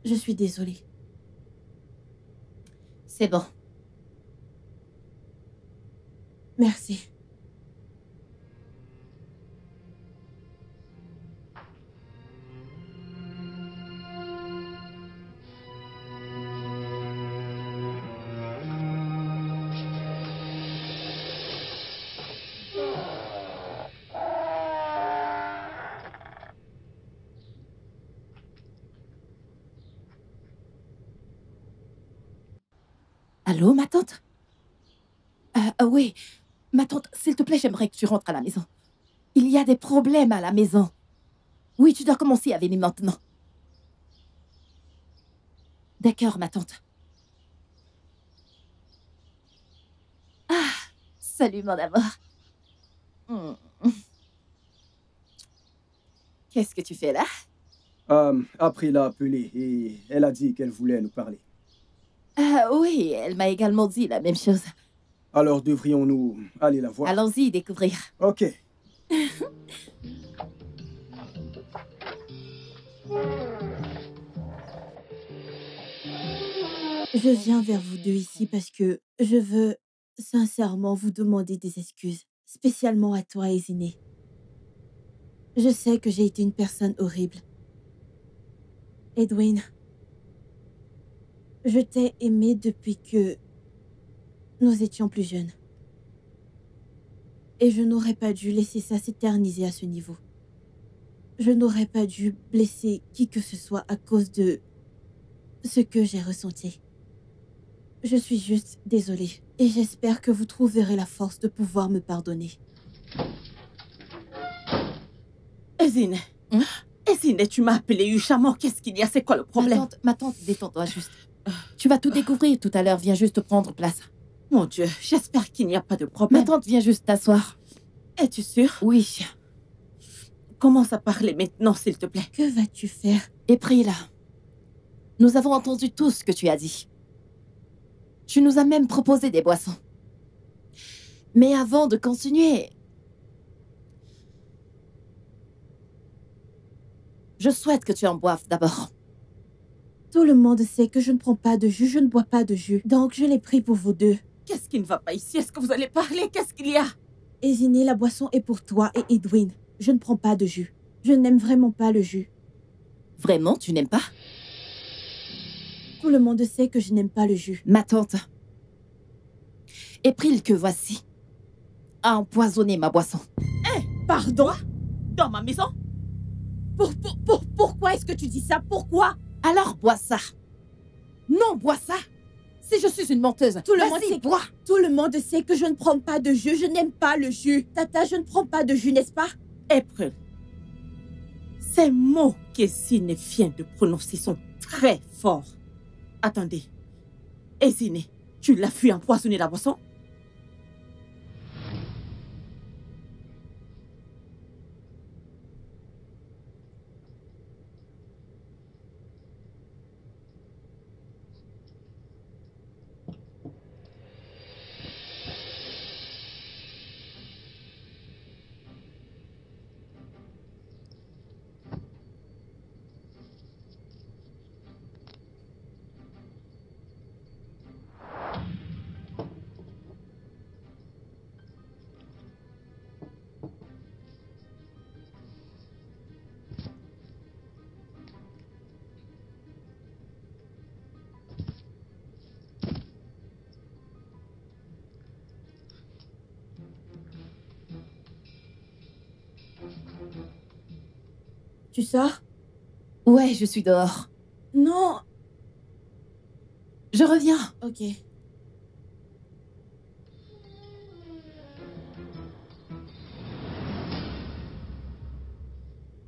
Je suis désolée. C'est bon. Merci. Allô, ma tante? Oui, ma tante, s'il te plaît, j'aimerais que tu rentres à la maison. Il y a des problèmes à la maison. Oui, tu dois commencer à venir maintenant. D'accord, ma tante. Ah, salut, mon amour. Qu'est-ce que tu fais là? Après, l'a appelée et elle a dit qu'elle voulait nous parler. Oui, elle m'a également dit la même chose. Alors, devrions-nous aller la voir? Allons-y découvrir. Ok. Je viens vers vous deux ici parce que je veux sincèrement vous demander des excuses, spécialement à toi, Izine. Je sais que j'ai été une personne horrible. Edwin, je t'ai aimé depuis que nous étions plus jeunes. Et je n'aurais pas dû laisser ça s'éterniser à ce niveau. Je n'aurais pas dû blesser qui que ce soit à cause de ce que j'ai ressenti. Je suis juste désolée et j'espère que vous trouverez la force de pouvoir me pardonner. Izine. Izine, tu m'as appelé Uchamo. Qu'est-ce qu'il y a? C'est quoi le problème? Ma tante, détends-toi juste. Tu vas tout découvrir tout à l'heure. Viens juste prendre place. Mon Dieu, j'espère qu'il n'y a pas de problème. Ma tante vient juste t'asseoir. Es-tu sûre? Oui. Commence à parler maintenant, s'il te plaît. Que vas-tu faire? April, nous avons entendu tout ce que tu as dit. Tu nous as même proposé des boissons. Mais avant de continuer, je souhaite que tu en boives d'abord. Tout le monde sait que je ne prends pas de jus, je ne bois pas de jus. Donc je l'ai pris pour vous deux. Qu'est-ce qui ne va pas ici? Est-ce que vous allez parler? Qu'est-ce qu'il y a? Ezineh, la boisson est pour toi et Edwin. Je ne prends pas de jus. Je n'aime vraiment pas le jus. Vraiment, tu n'aimes pas? Tout le monde sait que je n'aime pas le jus. Ma tante, April que voici, a empoisonné ma boisson. Pardon? Dans ma maison? Pourquoi est-ce que tu dis ça? Pourquoi? Alors bois ça. Non, bois ça. Si je suis une menteuse, Tout le monde vas-y, sait bois. Tout le monde sait que je ne prends pas de jus. Je n'aime pas le jus. Tata, je ne prends pas de jus, n'est-ce pas? April, ces mots qu'Ezineh vient de prononcer sont très forts. Attendez. Ezineh, tu l'as vu empoisonner la boisson? Tu sors? Ouais, je suis dehors. Non. Je reviens. Ok.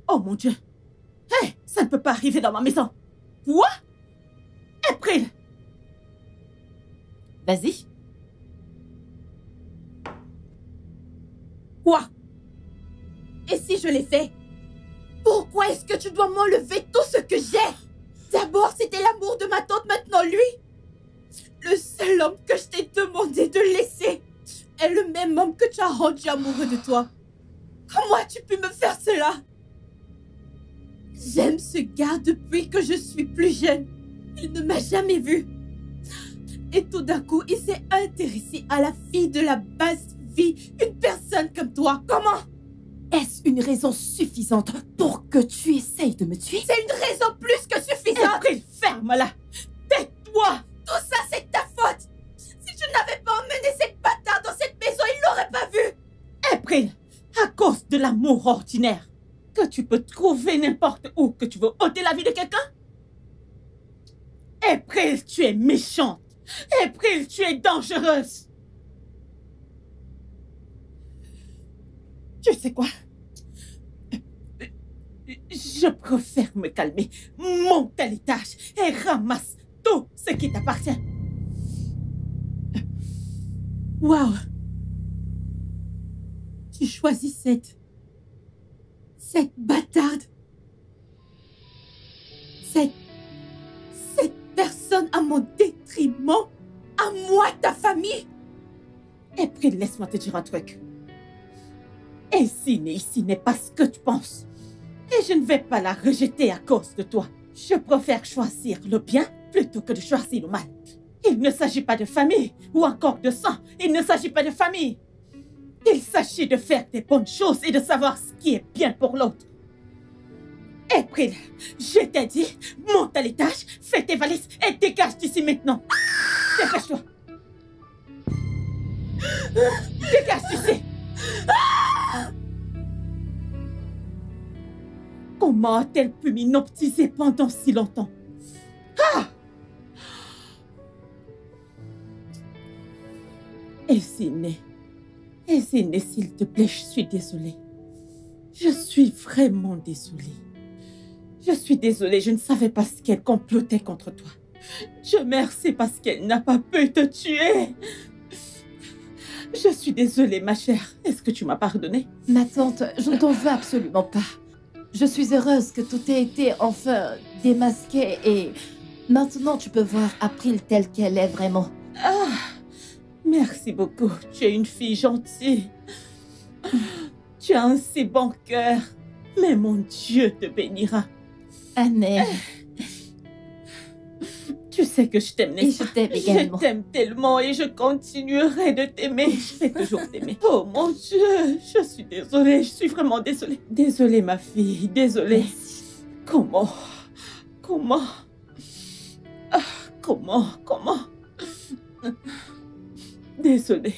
Oh mon Dieu! Hé! Ça ne peut pas arriver dans ma maison! Quoi? April! Vas-y. Quoi? Et si je l'ai fait? Pourquoi est-ce que tu dois m'enlever tout ce que j'ai? D'abord, c'était l'amour de ma tante, maintenant lui. Le seul homme que je t'ai demandé de laisser est le même homme que tu as rendu amoureux de toi. Comment as-tu pu me faire cela? J'aime ce gars depuis que je suis plus jeune. Il ne m'a jamais vue. Et tout d'un coup, il s'est intéressé à la fille de la basse vie, une personne comme toi. Comment? Est-ce une raison suffisante pour que tu essayes de me tuer? C'est une raison plus que suffisante. April, ferme-la! Tais-toi! Tout ça, c'est ta faute. Si tu n'avais pas emmené cette bâtard dans cette maison, il l'aurait pas vu. April, à cause de l'amour ordinaire, que tu peux trouver n'importe où, que tu veux ôter la vie de quelqu'un? April, tu es méchante. April, tu es dangereuse. Tu sais quoi? Je préfère me calmer, monte à l'étage et ramasse tout ce qui t'appartient. Waouh. Tu choisis cette bâtarde. Cette personne à mon détriment. À moi, ta famille. April, laisse-moi te dire un truc. Ezineh ici n'est pas ce que tu penses. Et je ne vais pas la rejeter à cause de toi. Je préfère choisir le bien plutôt que de choisir le mal. Il ne s'agit pas de famille ou encore de sang. Il ne s'agit pas de famille. Il s'agit de faire des bonnes choses et de savoir ce qui est bien pour l'autre. April, je t'ai dit, monte à l'étage, fais tes valises et dégage d'ici maintenant. Dépêche-toi. Dégage d'ici. Comment a-t-elle pu m'inoptiser pendant si longtemps? Ah! Ezineh, s'il te plaît, je suis désolée. Je suis vraiment désolée. Je suis désolée, je ne savais pas ce qu'elle complotait contre toi. Dieu merci parce qu'elle n'a pas pu te tuer. Je suis désolée, ma chère. Est-ce que tu m'as pardonné? Ma tante, je ne t'en veux absolument pas. Je suis heureuse que tout ait été enfin démasqué et maintenant tu peux voir April telle qu'elle est vraiment. Ah, merci beaucoup. Tu es une fille gentille. Tu as un si bon cœur. Mais mon Dieu te bénira. Annelle. Tu sais que je t'aime, Et n'est-ce je pas? t'aime également. Je t'aime tellement et je continuerai de t'aimer. Je vais toujours t'aimer. Oh mon Dieu, je suis désolée. Je suis vraiment désolée. Désolée, ma fille. Désolée. Merci. Comment? Ah, comment? Désolée.